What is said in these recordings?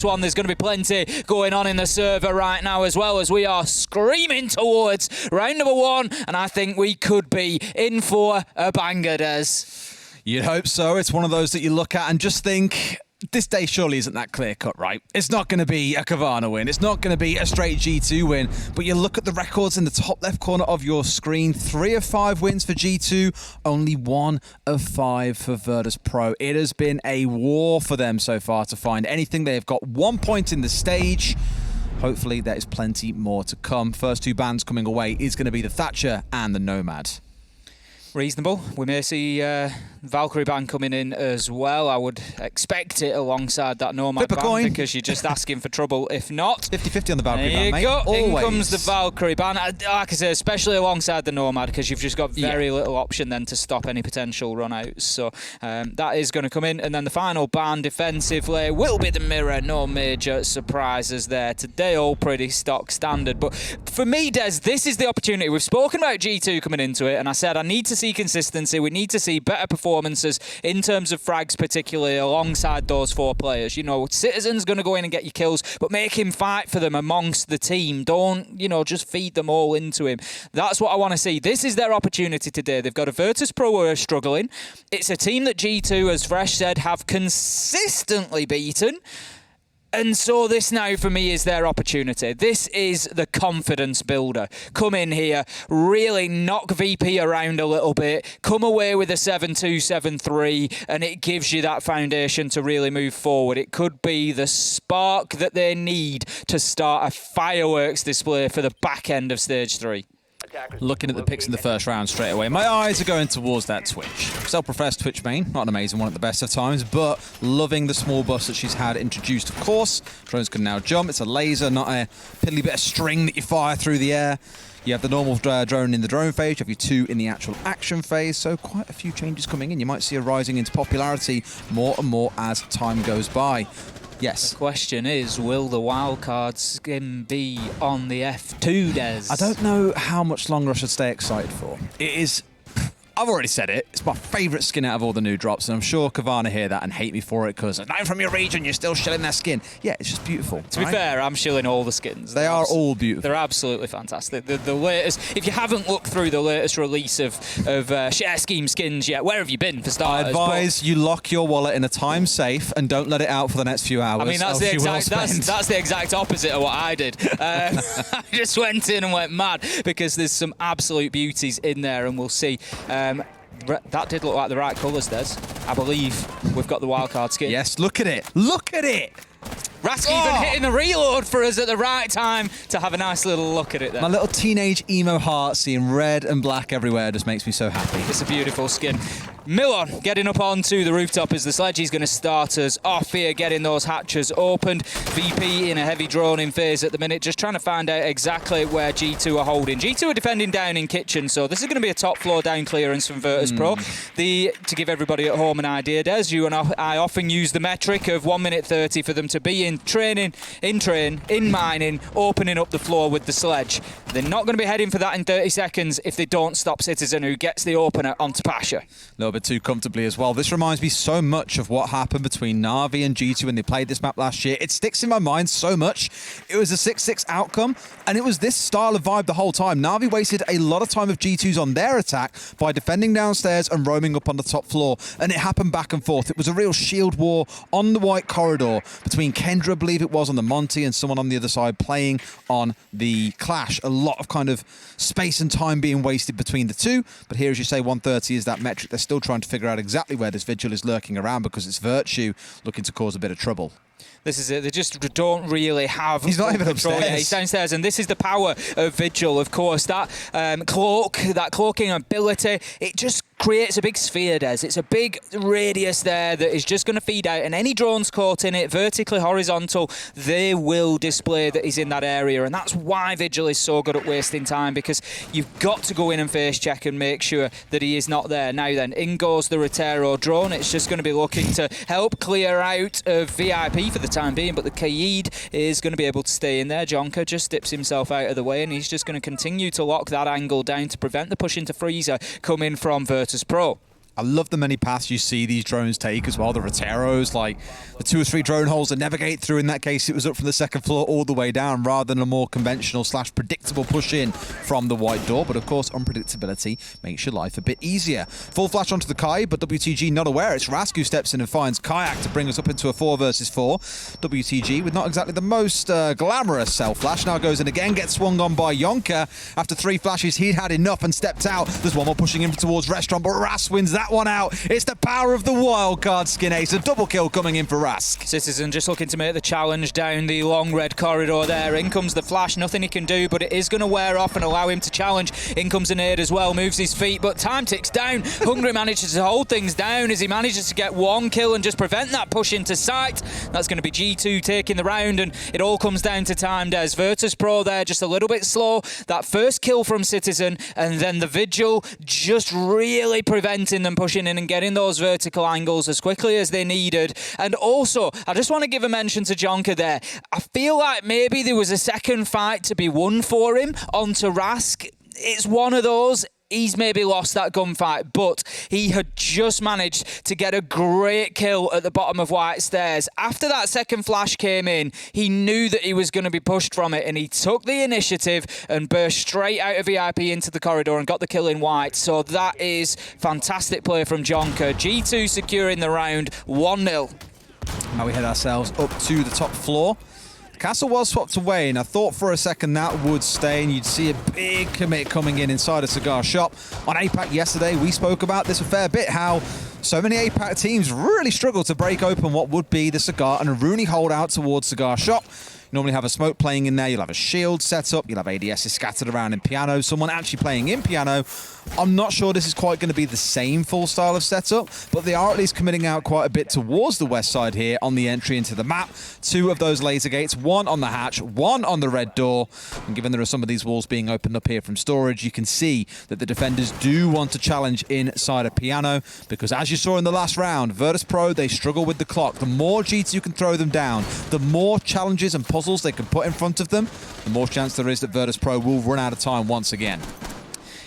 one. There's going to be plenty going on in the server right now as well, as we are screaming towards round number 1, and I think we could be in for a banger, Des. You'd hope so. It's one of those that you look at and just think, this day surely isn't that clear-cut, right? It's not going to be a Kavana win. It's not going to be a straight G2 win. But you look at the records in the top left corner of your screen. 3 of 5 wins for G2. Only 1 of 5 for Virtus.pro. It has been a war for them so far to find anything. They have got 1 point in the stage. Hopefully there is plenty more to come. First 2 bans coming away is going to be the Thatcher and the NOMAD. Reasonable. We may see VALKYRIE ban coming in as well. I would expect it alongside that NOMAD ban, because you're just asking for trouble if not. 50-50 on the VALKYRIE ban, mate. Go. Always. In comes the VALKYRIE ban. Like I say, especially alongside the NOMAD, because you've just got very little option then to stop any potential run-outs. So that is going to come in. And then the final ban defensively will be the mirror. No major surprises there today. All pretty stock standard. But for me, Des, this is the opportunity. We've spoken about G2 coming into it, and I said I need to see consistency. We need to see better performances in terms of frags, particularly alongside those 4 players. You know, Citizen's going to go in and get your kills, but make him fight for them amongst the team. Don't, you know, just feed them all into him. That's what I want to see. This is their opportunity today. They've got a Virtus.pro who are struggling. It's a team that G2, as Fresh said, have consistently beaten. And so this now, for me, is their opportunity. This is the confidence builder. Come in here, really knock VP around a little bit, come away with a 7-2, 7-3, and it gives you that foundation to really move forward. It could be the spark that they need to start a fireworks display for the back end of Stage 3. Looking at the picks in the first round straight away, my eyes are going towards that Twitch. Self-professed Twitch main, not an amazing one at the best of times, but loving the small bus that she's had introduced, of course. Drones can now jump. It's a laser, not a piddly bit of string that you fire through the air. You have the normal drone in the drone phase, you have your 2 in the actual action phase, so quite a few changes coming in. You might see her rising into popularity more and more as time goes by. Yes. The question is, will the wildcard skin be on the F2, Des? I don't know how much longer I should stay excited for. It is... I've already said it. It's my favourite skin out of all the new drops, and I'm sure Kavana hear that and hate me for it because I'm from your region, you're still shilling their skin. Yeah, it's just beautiful. To be fair, I'm shilling all the skins. They are all beautiful. They're absolutely fantastic. The latest, if you haven't looked through the latest release of Share Scheme skins yet, where have you been for starters? I advise you lock your wallet in a time safe and don't let it out for the next few hours. I mean, that's the exact opposite of what I did. I just went in and went mad because there's some absolute beauties in there, and we'll see. That did look like the right colours, Des. I believe we've got the wildcard skin. Yes, look at it. Look at it. Rask even hitting the reload for us at the right time to have a nice little look at it there. My little teenage emo heart seeing red and black everywhere just makes me so happy. It's a beautiful skin. Milon getting up onto the rooftop as the sledge. He's going to start us off here, getting those hatches opened. VP in a heavy droning phase at the minute, just trying to find out exactly where G2 are holding. G2 are defending down in kitchen, so this is going to be a top floor down clearance from Virtus.pro. To give everybody at home an idea, Des, you and I often use the metric of 1 minute 30 for them to be in training, in mining, opening up the floor with the sledge. They're not going to be heading for that in 30 seconds if they don't stop Citizen, who gets the opener onto Pasha. A little bit too comfortably as well. This reminds me so much of what happened between Na'Vi and G2 when they played this map last year. It sticks in my mind so much. It was a 6-6 outcome, and it was this style of vibe the whole time. Na'Vi wasted a lot of time of G2's on their attack by defending downstairs and roaming up on the top floor, and it happened back and forth. It was a real shield war on the white corridor between Kendra, I believe it was, on the Monty, and someone on the other side playing on the Clash. A lot of kind of space and time being wasted between the two, but here, as you say, 130 is that metric. They're still trying to figure out exactly where this Vigil is lurking around because it's Virtue looking to cause a bit of trouble. This is it. They just don't really have. He's not even control. upstairs. Yeah, he's downstairs, and this is the power of Vigil. Of course, that cloak, that cloaking ability, it just creates a big sphere, Des. It's a big radius there that is just going to feed out, and any drones caught in it, vertically, horizontal, they will display that he's in that area, and that's why Vigil is so good at wasting time, because you've got to go in and face check and make sure that he is not there. Now then, in goes the Rotero drone. It's just going to be looking to help clear out of VIP for the time being, but the Kaid is going to be able to stay in there. Jonker just dips himself out of the way, and he's just going to continue to lock that angle down to prevent the push into Freezer coming from Virtus.pro. I love the many paths you see these drones take as well. The Roteros, like the 2 or 3 drone holes that navigate through. In that case, it was up from the second floor all the way down rather than a more conventional / predictable push in from the white door. But of course, unpredictability makes your life a bit easier. Full flash onto the Kai, but WTG not aware. It's Rask who steps in and finds Kayak to bring us up into a 4 versus 4. WTG with not exactly the most glamorous self-flash. Now goes in again, gets swung on by Yonka. After 3 flashes, he'd had enough and stepped out. There's one more pushing him towards Restaurant, but Rask wins that one out. It's the power of the wildcard skin ace. A double kill coming in for Rask. Citizen just looking to make the challenge down the long red corridor there. In comes the flash, nothing he can do, but it is going to wear off and allow him to challenge. In comes a nade as well, moves his feet, but time ticks down. Hungry manages to hold things down as he manages to get 1 kill and just prevent that push into sight. That's going to be G2 taking the round, and it all comes down to time, Des. Virtus.pro there just a little bit slow. That first kill from Citizen, and then the Vigil just really preventing them pushing in and getting those vertical angles as quickly as they needed. And also, I just want to give a mention to Jonker there. I feel like maybe there was a second fight to be won for him onto Rask. It's one of those. He's maybe lost that gunfight, but he had just managed to get a great kill at the bottom of White Stairs. After that second flash came in, he knew that he was going to be pushed from it, and he took the initiative and burst straight out of VIP into the corridor and got the kill in White. So that is fantastic play from Jonker. G2 securing the round 1-0. Now we head ourselves up to the top floor. Castle was swapped away, and I thought for a second that would stay, and you'd see a big commit coming in inside a cigar shop. On APAC yesterday, we spoke about this a fair bit, how so many APAC teams really struggle to break open what would be the cigar and a Rooney holdout towards cigar shop. You normally have a smoke playing in there, you'll have a shield set up, you'll have ADSs scattered around in piano, someone actually playing in piano. I'm not sure this is quite going to be the same full style of setup, but they are at least committing out quite a bit towards the west side here on the entry into the map. 2 of those laser gates, 1 on the hatch, 1 on the red door. And given there are some of these walls being opened up here from storage, you can see that the defenders do want to challenge inside a piano, because as you saw in the last round, Virtus.pro, they struggle with the clock. The more G2 can throw them down, the more challenges and puzzles they can put in front of them, the more chance there is that Virtus.pro will run out of time once again.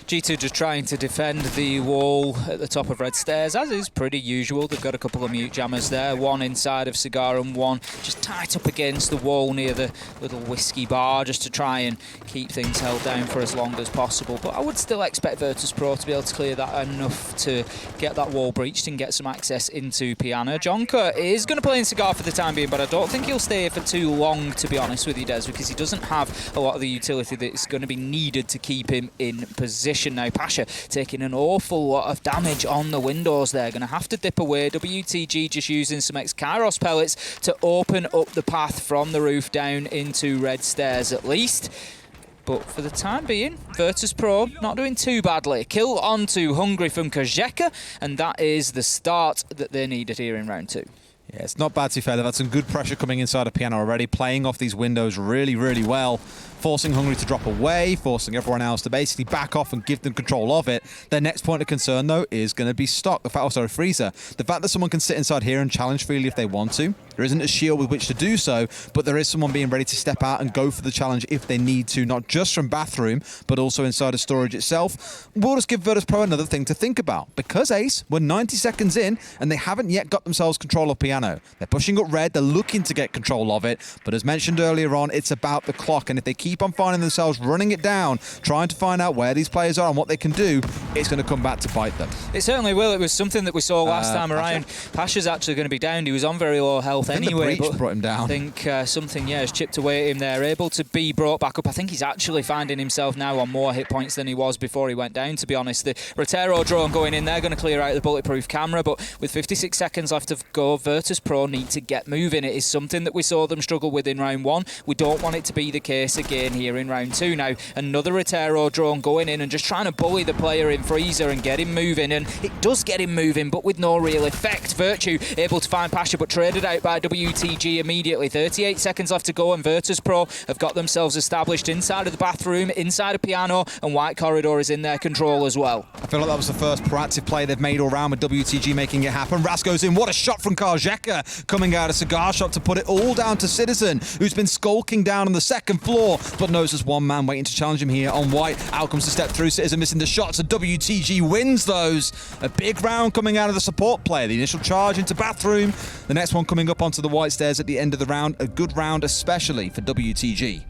G2 just trying to defend the wall at the top of Red Stairs, as is pretty usual. They've got a couple of mute jammers there, 1 inside of Cigar and 1 just tight up against the wall near the little whiskey bar, just to try and keep things held down for as long as possible. But I would still expect Virtus.pro to be able to clear that enough to get that wall breached and get some access into Piano. Jonker is going to play in Cigar for the time being, but I don't think he'll stay here for too long, to be honest with you, Des, because he doesn't have a lot of the utility that's going to be needed to keep him in position. Now Pasha taking an awful lot of damage on the windows there, going to have to dip away. WTG just using some X-Kairos pellets to open up the path from the roof down into Red Stairs at least. But for the time being, Virtus.pro not doing too badly. Kill onto Hungry from Kajeka, and that is the start that they needed here in round 2. Yeah, it's not bad to be fair. They've had some good pressure coming inside of Piano already, playing off these windows really, really well, forcing Hungry to drop away, forcing everyone else to basically back off and give them control of it. Their next point of concern, though, is going to be stock. Freezer. The fact that someone can sit inside here and challenge freely if they want to. There isn't a shield with which to do so, but there is someone being ready to step out and go for the challenge if they need to, not just from bathroom, but also inside of storage itself. We'll just give Virtus.pro another thing to think about, because Ace, we're 90 seconds in, and they haven't yet got themselves control of Piano. They're pushing up red, they're looking to get control of it, but as mentioned earlier on, it's about the clock, and if they keep on finding themselves running it down, trying to find out where these players are and what they can do, it's going to come back to bite them. It certainly will. It was something that we saw last time around. Pasha's actually going to be down. He was on very low health anyway. The breach brought him down. I think something, has chipped away at him there, able to be brought back up. I think he's actually finding himself now on more hit points than he was before he went down, to be honest. The Rotero drone going in, they're going to clear out the bulletproof camera, but with 56 seconds left to go, Virtus.pro need to get moving. It is something that we saw them struggle with in round 1. We don't want it to be the case again here in round 2. Now, another Rotero drone going in and just trying to bully the player in Freezer and get him moving, and it does get him moving, but with no real effect. Virtue able to find Pasha, but traded out by WTG immediately. 38 seconds left to go, and Virtus.pro have got themselves established inside of the bathroom, inside of Piano, and White Corridor is in their control as well. I feel like that was the first proactive play they've made all round with WTG making it happen. Ras goes in. What a shot from Kajeka coming out of Cigar Shop to put it all down to Citizen, who's been skulking down on the second floor. but knows there's one man waiting to challenge him here on white. Out comes the step through. Citizen missing the shots, and WTG wins those. A big round coming out of the support player. The initial charge into bathroom. The next one coming up onto the white stairs at the end of the round. A good round, especially for WTG.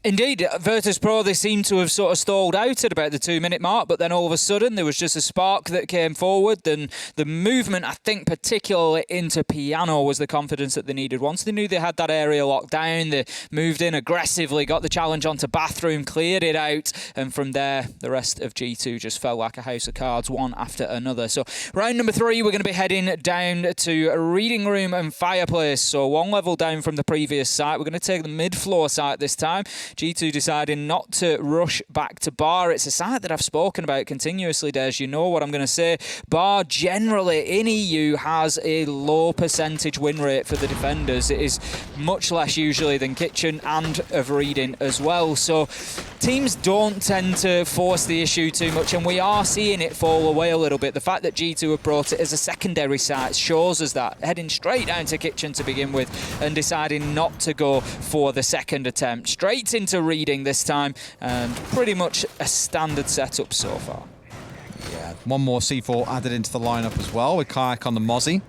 Indeed, Virtus.pro, they seem to have sort of stalled out at about the 2-minute mark, but then all of a sudden there was just a spark that came forward. Then the movement, I think, particularly into piano, was the confidence that they needed. Once they knew they had that area locked down, they moved in aggressively, got the challenge onto bathroom, cleared it out, and from there, the rest of G2 just fell like a house of cards, one after another. So round number 3, we're going to be heading down to a reading room and fireplace. So one level down from the previous site. We're going to take the mid-floor site this time. G2 deciding not to rush back to bar. It's a site that I've spoken about continuously, Des. You know what I'm going to say. Bar generally in EU has a low percentage win rate for the defenders. It is much less usually than Kitchen and of reading as well. So teams don't tend to force the issue too much, and we are seeing it fall away a little bit. The fact that G2 have brought it as a secondary site shows us that. Heading straight down to Kitchen to begin with and deciding not to go for the second attempt. Straight into reading this time, and pretty much a standard setup so far. Yeah, one more C4 added into the lineup as well with Kayak on the Mozzie.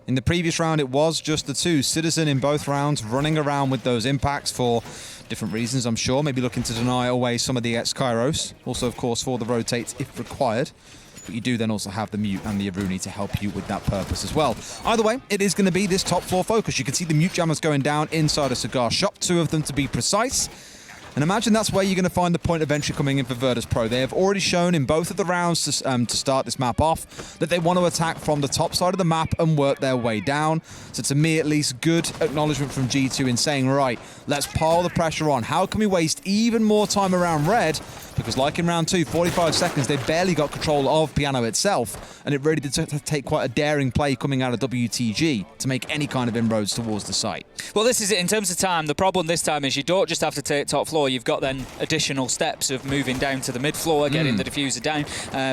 In the previous round, it was just the two. Citizen in both rounds running around with those impacts for different reasons, I'm sure. Maybe looking to deny away some of the ex-Kairos. Also, of course, for the rotates if required. But you do then also have the Mute and the Aruni to help you with that purpose as well. Either way, it is going to be this top floor focus. You can see the Mute Jammers going down inside a cigar shop, 2 of them to be precise. And imagine that's where you're going to find the point of entry coming in for Virtus.pro. They have already shown in both of the rounds to start this map off that they want to attack from the top side of the map and work their way down. So to me, at least, good acknowledgement from G2 in saying, right, let's pile the pressure on. How can we waste even more time around red? Because like in round 2, 45 seconds, they barely got control of piano itself. And it really did take quite a daring play coming out of WTG to make any kind of inroads towards the site. Well, this is it in terms of time. The problem this time is you don't just have to take top floor. You've got then additional steps of moving down to the mid floor, getting the diffuser down.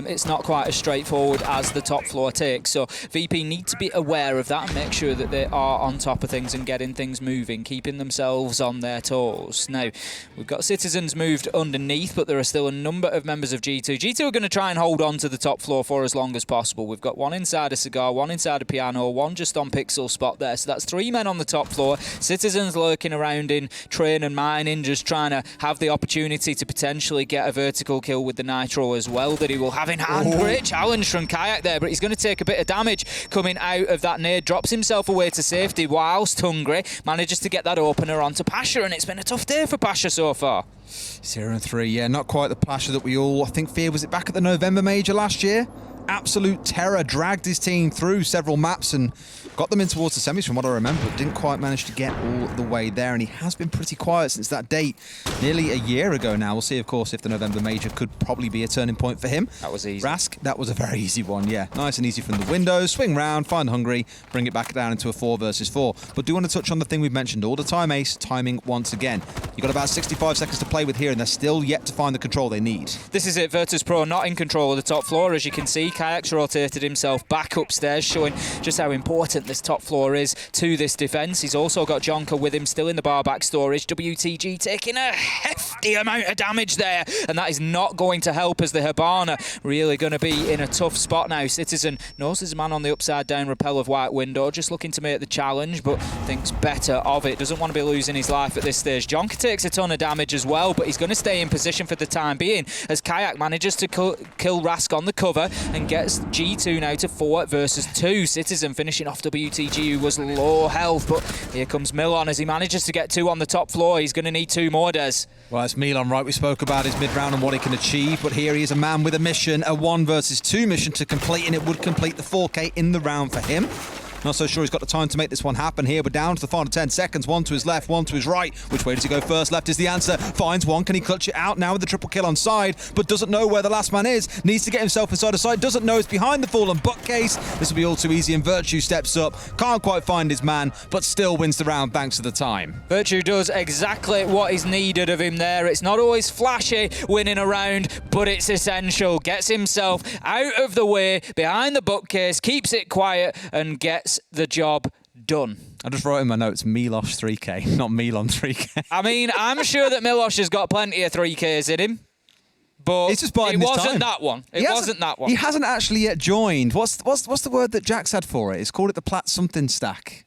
It's not quite as straightforward as the top floor takes. So VP need to be aware of that and make sure that they are on top of things and getting things moving, keeping themselves on their toes. Now, we've got Citizens moved underneath, but there are still a number of members of G2. G2 are going to try and hold on to the top floor for as long as possible. We've got one inside a cigar, one inside a piano, one just on Pixel spot there. So that's 3 men on the top floor. Citizens lurking around in train and mining, just trying to have the opportunity to potentially get a vertical kill with the Nitro as well that he will have in hand. Great challenge from Kayak there, but he's going to take a bit of damage coming out of that nade. Drops himself away to safety whilst Hungry manages to get that opener onto Pasha, and it's been a tough day for Pasha so far. 0-3, yeah, not quite the Pasha that we all, I think, feared. Was it back at the November Major last year? Absolute terror, dragged his team through several maps and got them in towards the semis from what I remember, but didn't quite manage to get all the way there, and he has been pretty quiet since that date nearly a year ago now. We'll see, of course, if the November Major could probably be a turning point for him. That was easy. Rask, that was a very easy one, yeah. Nice and easy from the window, swing round, find Hungry, bring it back down into a 4 versus 4. But do want to touch on the thing we've mentioned all the time, Ace, timing once again. You've got about 65 seconds to play with here, and they're still yet to find the control they need. This is it, Virtus.pro not in control of the top floor. As you can see, Kayak's rotated himself back upstairs, showing just how important this top floor is to this defence. He's also got Jonker with him, still in the bar back storage. WTG taking a hefty amount of damage there, and that is not going to help as the Hibana really going to be in a tough spot now. Citizen knows there's a man on the upside down rappel of white window, just looking to make the challenge, but thinks better of it. Doesn't want to be losing his life at this stage. Jonker takes a ton of damage as well, but he's going to stay in position for the time being as Kayak manages to kill Rask on the cover and gets G2 now to 4 versus 2. Citizen finishing off WTG, who was low health, but here comes Milon as he manages to get 2 on the top floor. He's going to need 2 more, Des. Well, it's Milon, right? We spoke about his mid-round and what he can achieve, but here he is, a man with a mission, a 1 versus 2 mission to complete, and it would complete the 4K in the round for him. Not so sure he's got the time to make this one happen here. We're down to the final 10 seconds. 1 to his left, 1 to his right. Which way does he go first? Left is the answer. Finds one. Can he clutch it out now with the triple kill on side? But doesn't know where the last man is. Needs to get himself inside a side. Doesn't know it's behind the fallen bookcase. This will be all too easy, and Virtue steps up. Can't quite find his man, but still wins the round thanks to the time. Virtue does exactly what is needed of him there. It's not always flashy winning a round, but it's essential. Gets himself out of the way, behind the bookcase, keeps it quiet, and gets the job done. I just wrote in my notes, Milosh 3K, not Milan 3K. I mean, I'm sure that Milosh has got plenty of 3Ks in him. But It's just biding it his wasn't time. that one. It wasn't that one. He hasn't actually yet joined. What's the word that Jack's had for it? He's called it the Platt something stack.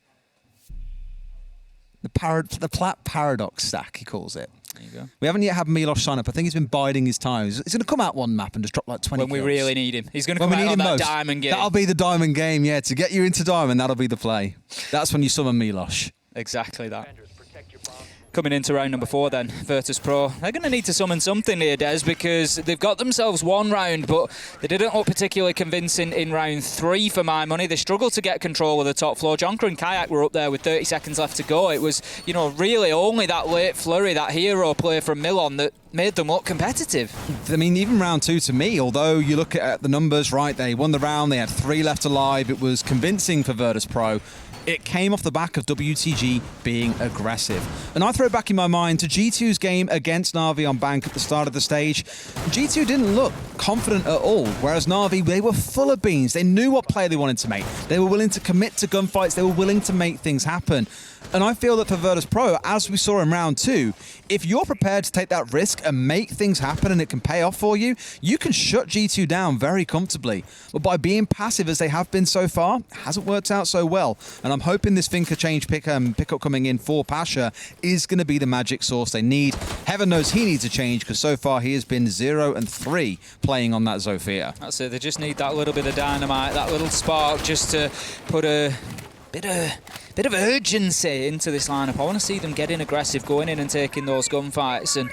The Platt paradox stack, he calls it. There you go. We haven't yet had Milosh sign up. I think he's been biding his time. He's going to come out one map and just drop like 20 When we kills. really need him. He's going to When come we out need on him that most. diamond game. That'll be the diamond game, yeah. To get you into diamond, that'll be the play. That's when you summon Milosh. Exactly that. Coming into round number 4 then, Virtus.pro. They're going to need to summon something here, Des, because they've got themselves one round, but they didn't look particularly convincing in round 3 for my money. They struggled to get control of the top floor. Jonker and Kayak were up there with 30 seconds left to go. It was, you know, really only that late flurry, that hero play from Milan that made them look competitive. I mean, even round 2 to me, although you look at the numbers, right, they won the round, they had 3 left alive, it was convincing for Virtus.pro. It came off the back of WTG being aggressive. And I throw back in my mind to G2's game against Na'Vi on Bank at the start of the stage. G2 didn't look confident at all, whereas Na'Vi, they were full of beans. They knew what play they wanted to make. They were willing to commit to gunfights. They were willing to make things happen. And I feel that for Virtus.pro, as we saw in round 2, if you're prepared to take that risk and make things happen and it can pay off for you, you can shut G2 down very comfortably. But by being passive as they have been so far, it hasn't worked out so well. And I'm hoping this Finker change pickup coming in for Pasha is going to be the magic sauce they need. Heaven knows he needs a change because so far he has been 0 and 3 playing on that Zofia. That's it. They just need that little bit of dynamite, that little spark just to put a bit of urgency into this lineup. I want to see them getting aggressive, going in and taking those gunfights and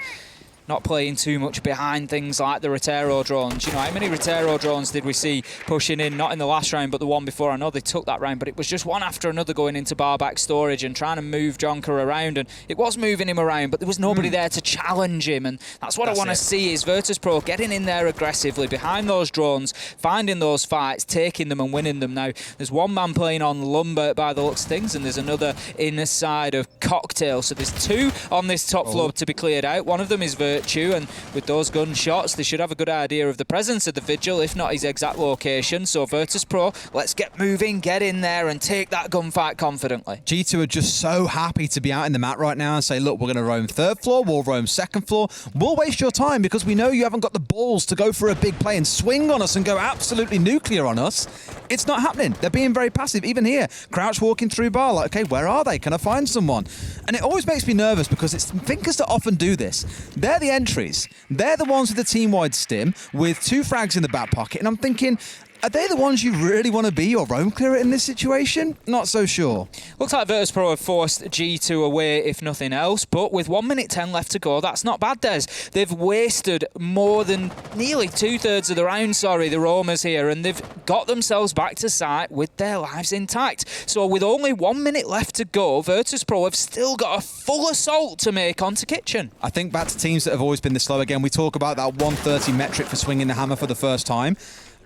not playing too much behind things like the Rotero drones. You know, how many Rotero drones did we see pushing in, not in the last round, but the one before? I know they took that round, but it was just one after another going into bar back storage and trying to move Jonker around, and it was moving him around, but there was nobody there to challenge him, and that's what I want to see is Virtus.pro getting in there aggressively behind those drones, finding those fights, taking them and winning them. Now, there's one man playing on Lumber by the looks of things, and there's another inside of Cocktail, so there's 2 on this top floor to be cleared out. One of them is Virtue, and with those gunshots they should have a good idea of the presence of the Vigil, if not his exact location. So Virtus.pro, let's get moving, get in there and take that gunfight confidently. G2 are just so happy to be out in the mat right now and say, look, we're going to roam 3rd floor, we'll roam 2nd floor, we'll waste your time because we know you haven't got the balls to go for a big play and swing on us and go absolutely nuclear on us. It's not happening. They're being very passive. Even here, Crouch walking through bar, like, okay, where are they? Can I find someone? And it always makes me nervous because it's thinkers that often do this. They're the entries. They're the ones with the team-wide stim with 2 frags in the back pocket. And I'm thinking, are they the ones you really want to be or roam clear in this situation? Not so sure. Looks like Virtus.pro have forced G2 away, if nothing else, but with 1 minute 10 left to go, that's not bad, Des. They've wasted more than nearly 2/3 of the round, the roamers here, and they've got themselves back to site with their lives intact. So with only 1 minute left to go, Virtus.pro have still got a full assault to make onto Kitchen. I think back to teams that have always been this slow again. We talk about that 130 metric for swinging the hammer for the first time.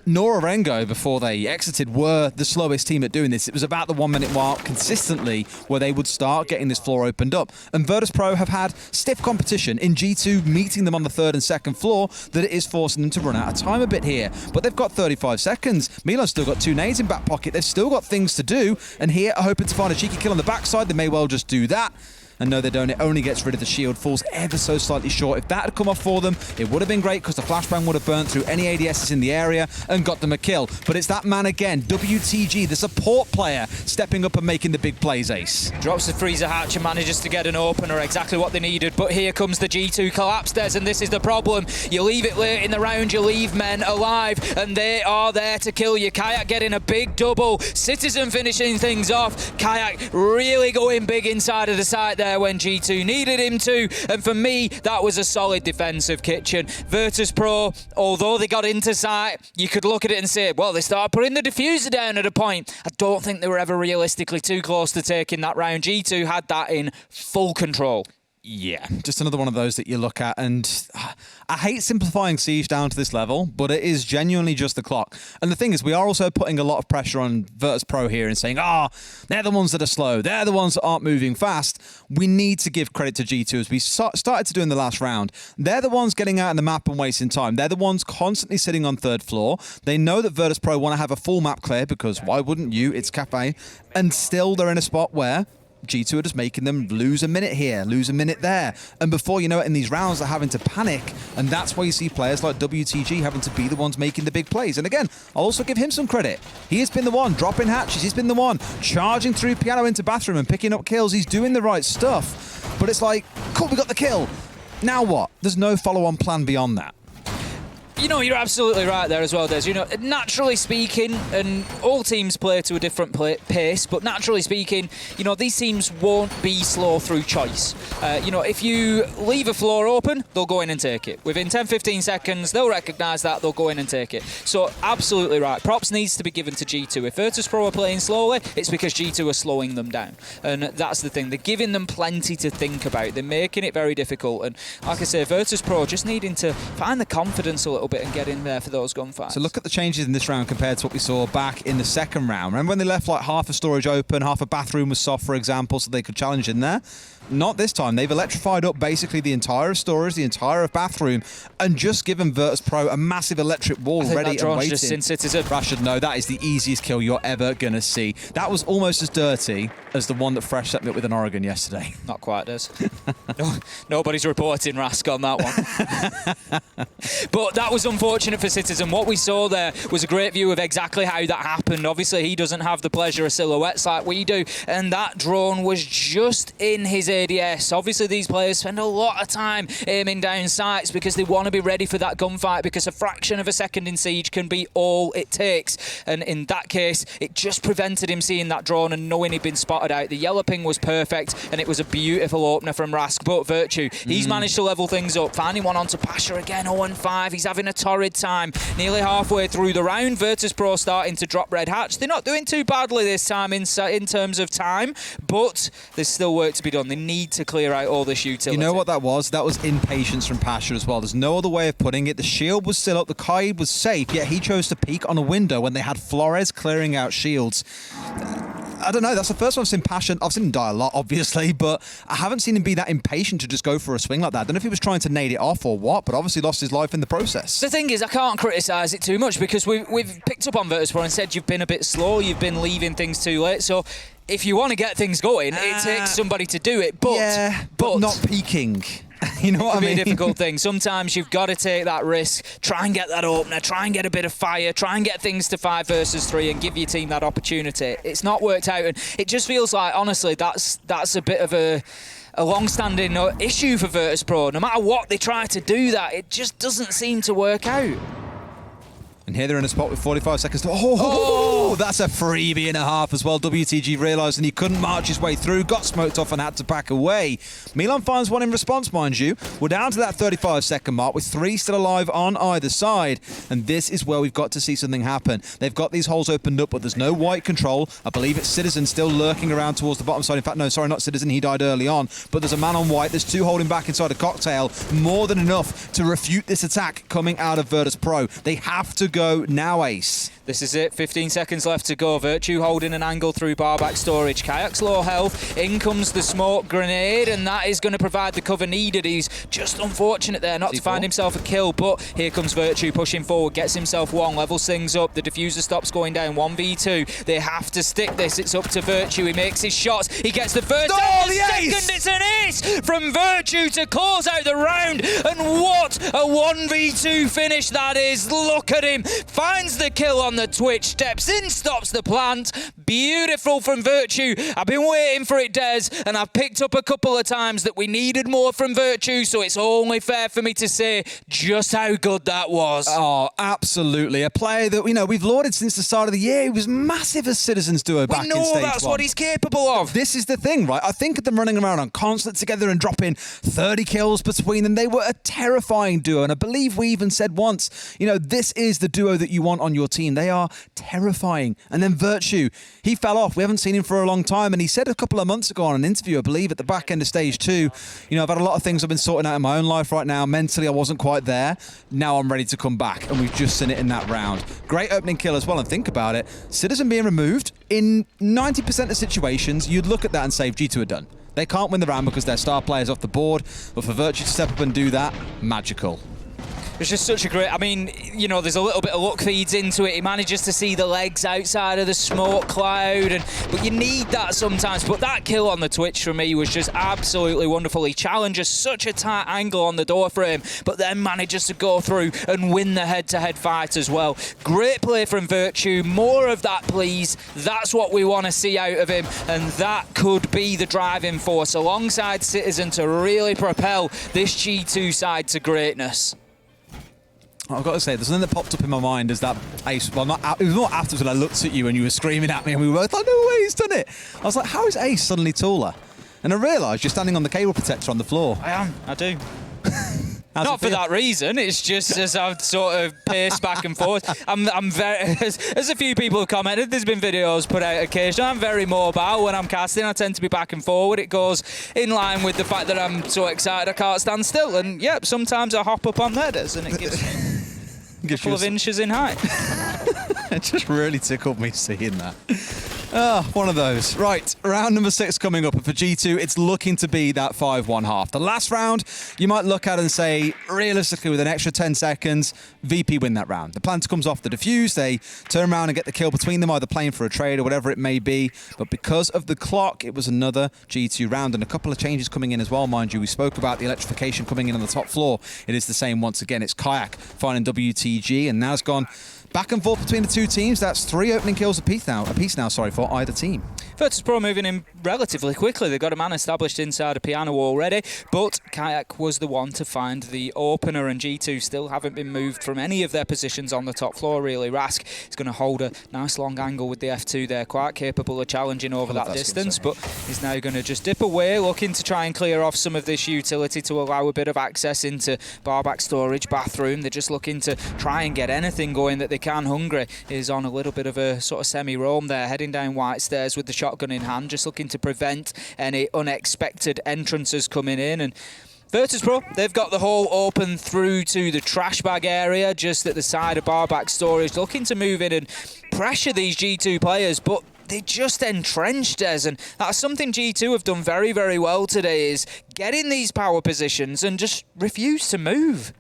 Nora Rengo, before they exited, were the slowest team at doing this. It was about the 1 minute mark consistently where they would start getting this floor opened up. And Virtus.pro have had stiff competition in G2 meeting them on the 3rd and 2nd floor that it is forcing them to run out of time a bit here. But they've got 35 seconds. Milan's still got 2 nades in back pocket. They've still got things to do. And here are hoping to find a cheeky kill on the backside. They may well just do that. And no, they don't. It only gets rid of the shield, falls ever so slightly short. If that had come off for them, it would have been great because the flashbang would have burnt through any ADSs in the area and got them a kill. But it's that man again, WTG, the support player, stepping up and making the big plays, Ace. Drops the freezer hatch and manages to get an opener, exactly what they needed. But here comes the G2 collapse, Des, and this is the problem. You leave it late in the round, you leave men alive, and they are there to kill you. Kayak getting a big double. Citizen finishing things off. Kayak really going big inside of the site there when G2 needed him to, and for me that was a solid defensive Kitchen. Virtus.pro, although they got into sight, you could look at it and say, well, they started putting the diffuser down at a point. I don't think they were ever realistically too close to taking that round. G2 had that in full control. Yeah, just another one of those that you look at, and I hate simplifying Siege down to this level, but it is genuinely just the clock. And the thing is, we are also putting a lot of pressure on Virtus.pro here and saying, they're the ones that are slow, they're the ones that aren't moving fast. We need to give credit to G2, as we started to do in the last round. They're the ones getting out in the map and wasting time. They're the ones constantly sitting on third floor. They know that Virtus.pro want to have a full map clear, because why wouldn't you? It's Cafe. And still they're in a spot where G2 are just making them lose a minute here, lose a minute there. And before you know it, in these rounds, they're having to panic. And that's why you see players like WTG having to be the ones making the big plays. And again, I'll also give him some credit. He has been the one dropping hatches. He's been the one charging through piano into bathroom and picking up kills. He's doing the right stuff. But it's like, cool, we got the kill. Now what? There's no follow-on plan beyond that. You know, you're absolutely right there as well, Des. You know, naturally speaking, and all teams play to a different pace, but naturally speaking, you know, these teams won't be slow through choice. You know, if you leave a floor open, they'll go in and take it. Within 10-15 seconds, they'll recognise that, they'll go in and take it. So, absolutely right. Props needs to be given to G2. If Virtus.pro are playing slowly, it's because G2 are slowing them down. And that's the thing. They're giving them plenty to think about. They're making it very difficult. And like I say, Virtus.pro just needing to find the confidence a little bit and get in there for those gunfights. So look at the changes in this round compared to what we saw back in the second round. Remember when they left like half a storage open, half a bathroom was soft, for example, so they could challenge in there? Not this time. They've electrified up basically the entire of storage, the entire of bathroom, and just given Virtus.pro a massive electric wall ready and waiting. Just in Citizen. Rashid, no, that is the easiest kill you're ever going to see. That was almost as dirty as the one that Fresh set me up with in Oregon yesterday. Not quite, Des. Nobody's reporting Rask on that one. But that was unfortunate for Citizen. What we saw there was a great view of exactly how that happened. Obviously, he doesn't have the pleasure of silhouettes like we do, and that drone was just in his ADS. Obviously, these players spend a lot of time aiming down sights because they want to be ready for that gunfight, because a fraction of a second in Siege can be all it takes. And in that case, it just prevented him seeing that drone and knowing he'd been spotted out. The yellow ping was perfect, and it was a beautiful opener from Rask. But Virtue, he's managed to level things up, finding one onto Pasha again, 0-5. He's having a torrid time. Nearly halfway through the round, Virtus.pro starting to drop red hatch. They're not doing too badly this time in terms of time, but there's still work to be done. They need to clear out all this utility. You know what that was? That was impatience from Pasha as well. There's no other way of putting it. The shield was still up, the Kaid was safe, yet he chose to peek on a window when they had Flores clearing out shields. I don't know, that's the first time I've seen Pasha. I've seen him die a lot, obviously, but I haven't seen him be that impatient to just go for a swing like that. I don't know if he was trying to nade it off or what, but obviously lost his life in the process. The thing is, I can't criticise it too much because we've picked up on Virtus.pro and said you've been a bit slow, you've been leaving things too late, so if you want to get things going, it takes somebody to do it, but... Yeah, but not peaking. You know what I mean? It can be a difficult thing. Sometimes you've got to take that risk, try and get that opener, try and get a bit of fire, try and get things to 5 versus 3 and give your team that opportunity. It's not worked out, and it just feels like, honestly, that's a bit of a long-standing issue for Virtus.pro. No matter what they try to do that, it just doesn't seem to work out. And here they're in a spot with 45 seconds to... Oh, that's a freebie and a half as well. WTG realised and he couldn't march his way through, got smoked off and had to back away. Milan finds one in response, mind you. We're down to that 35-second mark with 3 still alive on either side. And this is where we've got to see something happen. They've got these holes opened up, but there's no white control. I believe it's Citizen still lurking around towards the bottom side. In fact, no, sorry, not Citizen. He died early on. But there's a man on white. There's 2 holding back inside a cocktail. More than enough to refute this attack coming out of Virtus.pro. They have to go now, Ace. This is it, 15 seconds left to go. Virtue holding an angle through barback storage. Kayak's low health, in comes the smoke grenade, and that is going to provide the cover needed. He's just unfortunate there not to find himself a kill, but here comes Virtue pushing forward, gets himself one, levels things up, the diffuser stops going down, 1v2. They have to stick this, it's up to Virtue, he makes his shots, he gets the first and the second, it's an ace from Virtue to close out the round, and what a 1v2 finish that is. Look at him, finds the kill on the Twitch, steps in, stops the plant. Beautiful from Virtue. I've been waiting for it, Des, and I've picked up a couple of times that we needed more from Virtue, so it's only fair for me to say just how good that was. Oh, absolutely. A player that, we've lauded since the start of the year. He was massive as Citizens duo back in Stage 1. We know that's what he's capable of. This is the thing, right? I think of them running around on constant together and dropping 30 kills between them. They were a terrifying duo, and I believe we even said once, you know, this is the duo that you want on your team. They are terrifying. And then Virtue, he fell off. We haven't seen him for a long time, and he said a couple of months ago on an interview, I believe, at the back end of Stage 2, you know, I've had a lot of things I've been sorting out in my own life right now. Mentally, I wasn't quite there. Now I'm ready to come back, and we've just seen it in that round. Great opening kill as well, and think about it. Citizen being removed, in 90% of situations, you'd look at that and say G2 are done. They can't win the round because their star player's off the board, but for Virtue to step up and do that, magical. It's just such a great, I mean, you know, there's a little bit of luck feeds into it. He manages to see the legs outside of the smoke cloud, but you need that sometimes. But that kill on the Twitch for me was just absolutely wonderful. He challenges such a tight angle on the door frame, but then manages to go through and win the head-to-head fight as well. Great play from Virtue. More of that, please. That's what we want to see out of him, and that could be the driving force alongside Citizen to really propel this G2 side to greatness. I've got to say, there's something that popped up in my mind as that Ace, well, it was not afterwards when I looked at you and you were screaming at me and we were both like, no way, he's done it. I was like, how is Ace suddenly taller? And I realised you're standing on the cable protector on the floor. I am, I do. Not for that reason, it's just as I've sort of paced back and forth. I'm very, as a few people have commented, there's been videos put out occasionally, I'm very mobile when I'm casting. I tend to be back and forward. It goes in line with the fact that I'm so excited I can't stand still. And yep, sometimes I hop up on ladders and it gives a couple of inches in height. It just really tickled me seeing that. Oh, one of those. Right, round number 6 coming up. And for G2, it's looking to be that 5-1 half. The last round, you might look at and say, realistically, with an extra 10 seconds, VP win that round. The plant comes off the defuse. They turn around and get the kill between them, either playing for a trade or whatever it may be. But because of the clock, it was another G2 round. And a couple of changes coming in as well, mind you. We spoke about the electrification coming in on the top floor. It is the same once again. It's Kayak finding WTG, and now it's gone back and forth between the two teams. That's 3 opening kills apiece now, for either team. Virtus.pro moving in relatively quickly. They've got a man established inside a piano already, but Kayak was the one to find the opener, and G2 still haven't been moved from any of their positions on the top floor, really. Rask is going to hold a nice long angle with the F2 there, quite capable of challenging over that distance, but he's now going to just dip away, looking to try and clear off some of this utility to allow a bit of access into barback storage, bathroom. They're just looking to try and get anything going that they can. Hungry is on a little bit of a sort of semi-roam there, heading down white stairs with the shotgun in hand, just looking to prevent any unexpected entrances coming in. And Virtus.pro, they've got the hole open through to the trash bag area, just at the side of barback storage, looking to move in and pressure these G2 players, but they just entrenched us, and that's something G2 have done very, very well today, is get in these power positions and just refuse to move.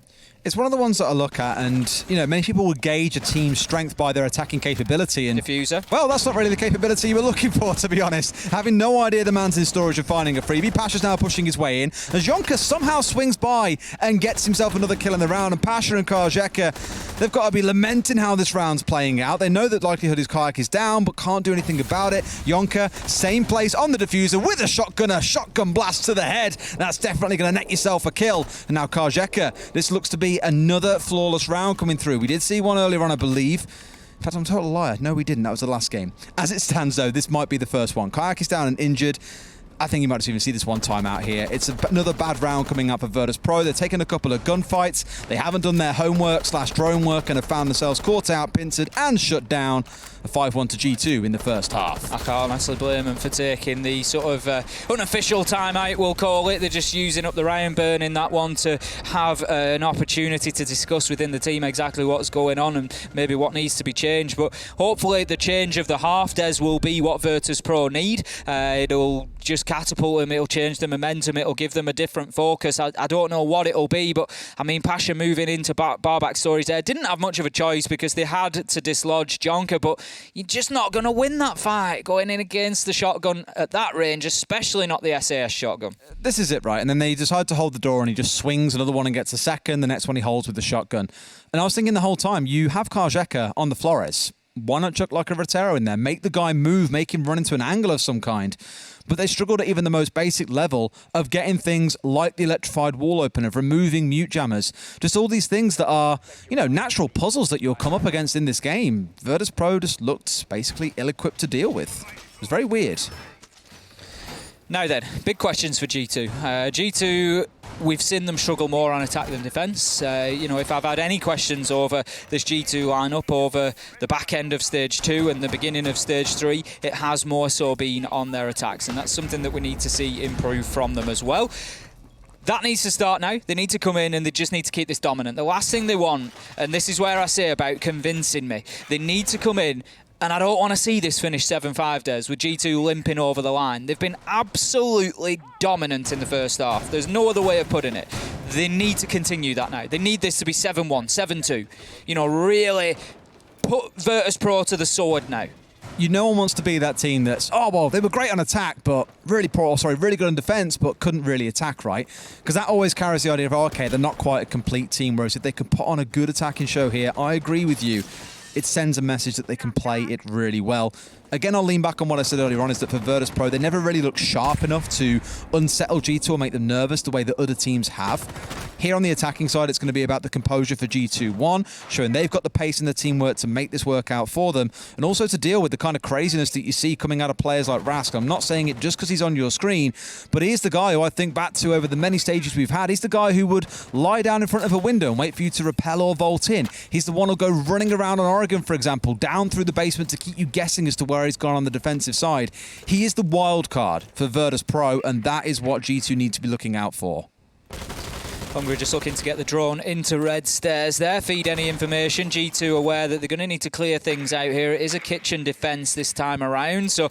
It's one of the ones that I look at, and you know, many people will gauge a team's strength by their attacking capability. And Diffuser. Well, that's not really the capability you were looking for, to be honest. Having no idea the man's in storage and finding a freebie. Pasha's now pushing his way in, as Jonka somehow swings by and gets himself another kill in the round. And Pasha and Karjeka, they've got to be lamenting how this round's playing out. They know that likelihood his kayak is down, but can't do anything about it. Jonka, same place on the diffuser with a shotgun blast to the head. That's definitely going to net yourself a kill. And now Karjeka, this looks to be another flawless round coming through. We did see one earlier on, I believe. In fact, I'm a total liar. No, we didn't. That was the last game. As it stands, though, this might be the first one. Kayak is down and injured. I think you might even see this one time out here. It's another bad round coming up for Virtus.pro. They're taking a couple of gunfights. They haven't done their homework / drone work and have found themselves caught out, pincered and shut down. A 5-1 to G2 in the first half. I can't honestly blame them for taking the sort of unofficial timeout, we'll call it. They're just using up the Ryan burn in that one to have an opportunity to discuss within the team exactly what's going on and maybe what needs to be changed. But hopefully the change of the half, Des, will be what Virtus.pro need. It'll just catapult them, it'll change the momentum, it'll give them a different focus. I don't know what it'll be, but I mean, Pasha moving into barback storage there didn't have much of a choice because they had to dislodge Jonka, but you're just not going to win that fight going in against the shotgun at that range, especially not the SAS shotgun. This is it, right? And then they decide to hold the door and he just swings another one and gets a second. The next one he holds with the shotgun. And I was thinking the whole time, you have Karjeka on the Flores. Why not chuck like a Rotero in there? Make the guy move, make him run into an angle of some kind. But they struggled at even the most basic level of getting things like the electrified wall open, of removing mute jammers. Just all these things that are, you know, natural puzzles that you'll come up against in this game. Virtus.pro just looked basically ill-equipped to deal with. It was very weird. Now then, big questions for G2. G2, we've seen them struggle more on attack than defence. If I've had any questions over this G2 lineup over the back end of Stage 2 and the beginning of Stage 3, it has more so been on their attacks, and that's something that we need to see improve from them as well. That needs to start now. They need to come in and they just need to keep this dominant. The last thing they want, and this is where I say about convincing me, they need to come in. And I don't want to see this finish 7-5 days with G2 limping over the line. They've been absolutely dominant in the first half. There's no other way of putting it. They need to continue that now. They need this to be 7-1, 7-2. Really put Virtus.pro to the sword now. No one wants to be that team that's, they were great on attack, but really good on defense, but couldn't really attack, right? Because that always carries the idea of, okay, they're not quite a complete team, whereas if they could put on a good attacking show here, I agree with you. It sends a message that they can play it really well. Again, I'll lean back on what I said earlier on, is that for Virtus.pro, they never really look sharp enough to unsettle G2 or make them nervous the way that other teams have. Here on the attacking side, it's going to be about the composure for G2-1, showing they've got the pace and the teamwork to make this work out for them, and also to deal with the kind of craziness that you see coming out of players like Rask. I'm not saying it just because he's on your screen, but he's the guy who I think back to over the many stages we've had. He's the guy who would lie down in front of a window and wait for you to rappel or vault in. He's the one who'll go running around on Oregon, for example, down through the basement to keep you guessing as to where he's gone on the defensive side. He is the wild card for Virtus.pro, and that is what G2 need to be looking out for. Hungary just looking to get the drone into red stairs there, feed any information. G2 aware that they're going to need to clear things out here. It is a kitchen defence this time around, so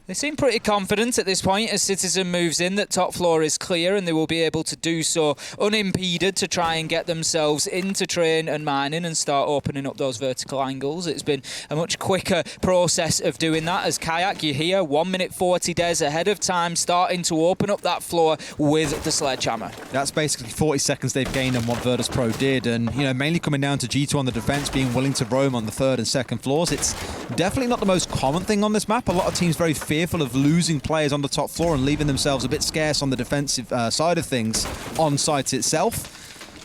they seem pretty confident at this point as Citizen moves in that top floor is clear and they will be able to do so unimpeded to try and get themselves into train and mining and start opening up those vertical angles. It's been a much quicker process of doing that as Kayak, you hear, 1 minute 40 days ahead of time, starting to open up that floor with the sledgehammer. That's basically 40 seconds they've gained on what Virtus.pro did, and mainly coming down to G2 on the defense being willing to roam on the third and second floors. It's definitely not the most common thing on this map. A lot of teams very fearful of losing players on the top floor and leaving themselves a bit scarce on the defensive side of things on site itself.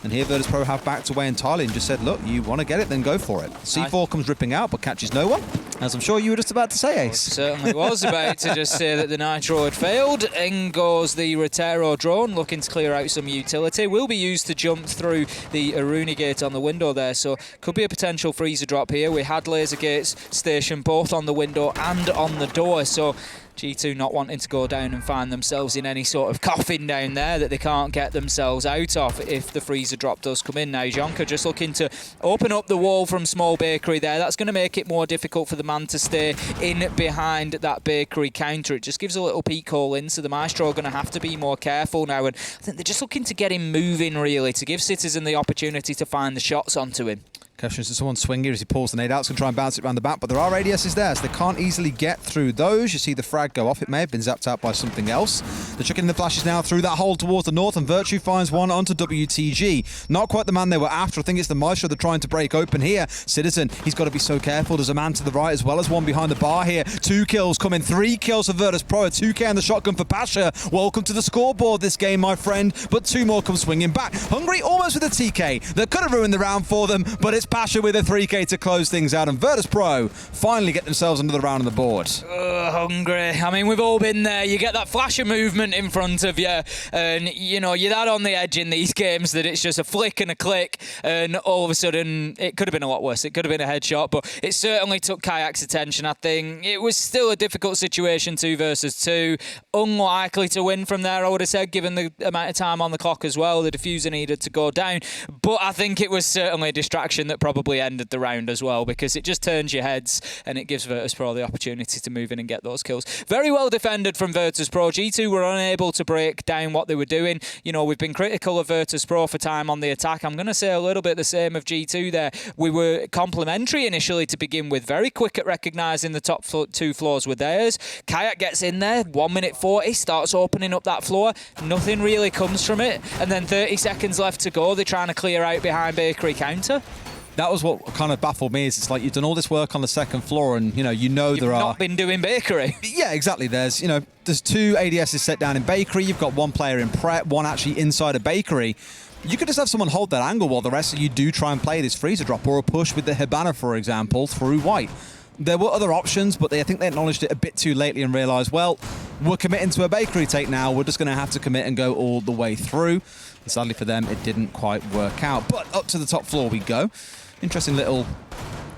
And here Virtus.pro have backed away entirely and just said, look, you want to get it, then go for it. C4 comes ripping out, but catches no one, as I'm sure you were just about to say, Ace. Certainly was about to just say that the Nitro had failed. In goes the Rotero drone, looking to clear out some utility. Will be used to jump through the Aruni gate on the window there, so could be a potential freezer drop here. We had laser gates stationed both on the window and on the door, so G2 not wanting to go down and find themselves in any sort of coffin down there that they can't get themselves out of if the freezer drop does come in. Now Jonka just looking to open up the wall from Small Bakery there. That's going to make it more difficult for the man to stay in behind that bakery counter. It just gives a little peek hole in, so the Maestro are going to have to be more careful now, and I think they're just looking to get him moving really, to give Citizen the opportunity to find the shots onto him. Questions to someone swing here as he pulls the nade out. It's going to try and bounce it around the back, but there are ADSs there, so they can't easily get through those. You see the frag go off. It may have been zapped out by something else. They're chucking the flashes now through that hole towards the north, and Virtue finds one onto WTG. Not quite the man they were after. I think it's the Maestro they're trying to break open here. Citizen, he's got to be so careful. There's a man to the right as well as one behind the bar here. 2 kills coming, 3 kills for Virtus.pro, a 2K on the shotgun for Pasha. Welcome to the scoreboard this game, my friend, but 2 more come swinging back. Hungry almost with a TK. That could have ruined the round for them, but it's Pasha with a 3K to close things out, and Virtus.pro finally get themselves another round on the board. Hungry. I mean, we've all been there. You get that flash of movement in front of you, and you're that on the edge in these games that it's just a flick and a click, and all of a sudden it could have been a lot worse. It could have been a headshot, but it certainly took Kayak's attention. I think it was still a difficult situation, 2 versus 2. Unlikely to win from there, I would have said, given the amount of time on the clock as well. The diffuser needed to go down, but I think it was certainly a distraction that probably ended the round as well, because it just turns your heads and it gives Virtus.pro the opportunity to move in and get those kills. Very well defended from Virtus.pro. G2 were unable to break down what they were doing. We've been critical of Virtus.pro for time on the attack. I'm going to say a little bit the same of G2 there. We were complimentary initially to begin with, very quick at recognising the top 2 floors were theirs. Kayak gets in there, 1 minute 40, starts opening up that floor. Nothing really comes from it, and then 30 seconds left to go. They're trying to clear out behind bakery counter. That was what kind of baffled me, is it's like you've done all this work on the second floor and, you've not been doing bakery. Yeah, exactly. There's 2 ADSs set down in bakery. You've got 1 player in prep, 1 actually inside a bakery. You could just have someone hold that angle while the rest of you do try and play this freezer drop or a push with the Hibana, for example, through white. There were other options, but I think they acknowledged it a bit too lately and realised, well, we're committing to a bakery take now. We're just going to have to commit and go all the way through. And sadly for them, it didn't quite work out. But up to the top floor we go. Interesting little,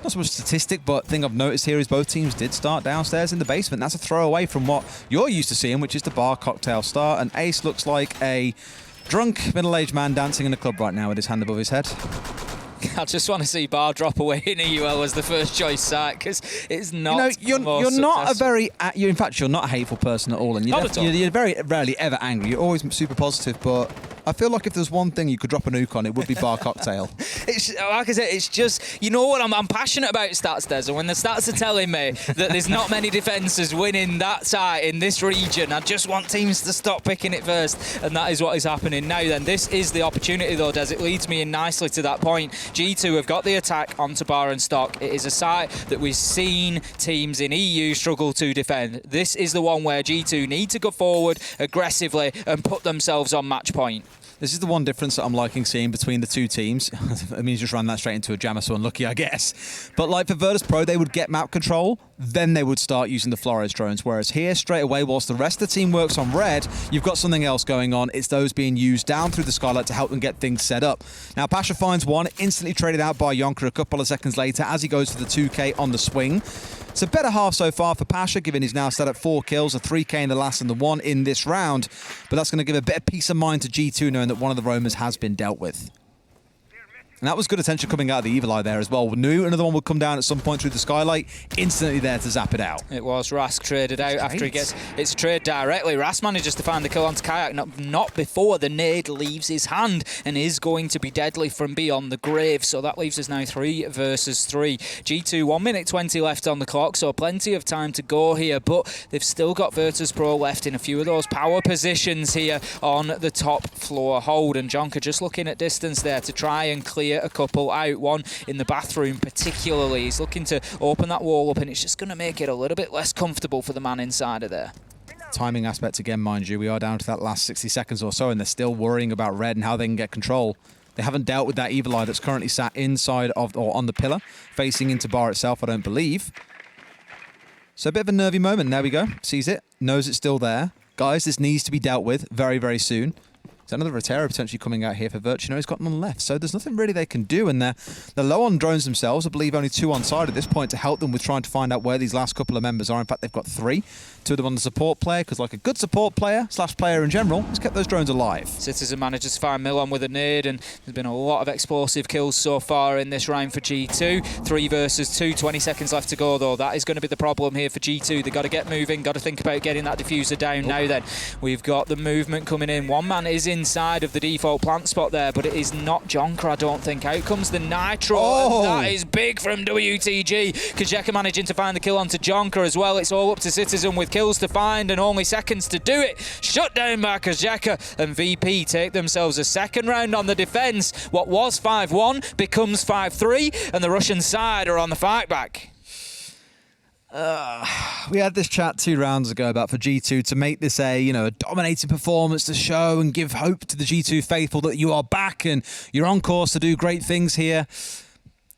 not so much statistic, but thing I've noticed here is both teams did start downstairs in the basement. That's a throwaway from what you're used to seeing, which is the bar cocktail start. And Ace looks like a drunk middle-aged man dancing in a club right now with his hand above his head. I just want to see Bar drop away in EUL as the first choice site, because it's not. You're not a very. In fact, you're not a hateful person at all, and you're very rarely ever angry. You're always super positive, but I feel like if there's one thing you could drop a nuke on, it would be Bar Cocktail. It's like I said, it's just, you know what, I'm passionate about stats, Des, and when the stats are telling me that there's not many defenders winning that site in this region, I just want teams to stop picking it first, and that is what is happening now. Then this is the opportunity, though, Des. It leads me in nicely to that point. G2 have got the attack onto Bar and Stock. It is a site that we've seen teams in EU struggle to defend. This is the one where G2 need to go forward aggressively and put themselves on match point. This is the one difference that I'm liking seeing between the two teams. I mean, you just ran that straight into a jammer, so unlucky, I guess. But like for Virtus.pro, they would get map control, then they would start using the Flores drones. Whereas here, straight away, whilst the rest of the team works on red, you've got something else going on. It's those being used down through the skylight to help them get things set up. Now, Pasha finds one, instantly traded out by Yonker a couple of seconds later as he goes for the 2K on the swing. It's a better half so far for Pasha, given he's now set up 4 kills, a 3K in the last and the 1 in this round. But that's going to give a bit of peace of mind to G2, knowing that one of the roamers has been dealt with. And that was good attention coming out of the Evil Eye there as well. Knew another one would come down at some point through the skylight, instantly there to zap it out. It was Rask traded out after he gets it's trade directly. Rask manages to find the kill onto Kayak, not before the nade leaves his hand, and is going to be deadly from beyond the grave. So that leaves us now 3 versus 3. G2, 1 minute 20 left on the clock, so plenty of time to go here, but they've still got Virtus.pro left in a few of those power positions here on the top floor hold. And Jonker just looking at distance there to try and clear a couple out. One in the bathroom particularly. He's looking to open that wall up, and it's just going to make it a little bit less comfortable for the man inside of there. Timing aspect again, mind you. We are down to that last 60 seconds or so, and they're still worrying about red and how they can get control. They haven't dealt with that Evil Eye that's currently sat inside of or on the pillar, facing into Bar itself, I don't believe. So a bit of a nervy moment. There we go. Sees it. Knows it's still there. Guys, this needs to be dealt with very, very soon. There's another Rotero potentially coming out here for Virtu. He's got none left, so there's nothing really they can do. And they're low on drones themselves. I believe only 2 on side at this point to help them with trying to find out where these last couple of members are. In fact, they've got 3. 2 of them on the support player, because like a good support player / player in general, has kept those drones alive. Citizen manages to find Milon with a nade, and there's been a lot of explosive kills so far in this round for G2. 3 versus 2, 20 seconds left to go, though. That is going to be the problem here for G2. They've got to get moving, got to think about getting that diffuser down now then. We've got the movement coming in. One man is inside of the default plant spot there, but it is not Jonker, I don't think. Out comes the Nitro, and that is big from WTG. Kajeka managing to find the kill onto Jonker as well. It's all up to Citizen with kills to find and only seconds to do it. Shut down by Kajeka, and VP take themselves a second round on the defence. What was 5-1 becomes 5-3, and the Russian side are on the fight back. We had this chat 2 rounds ago about for G2 to make this a dominating performance to show and give hope to the G2 faithful that you are back and you're on course to do great things here.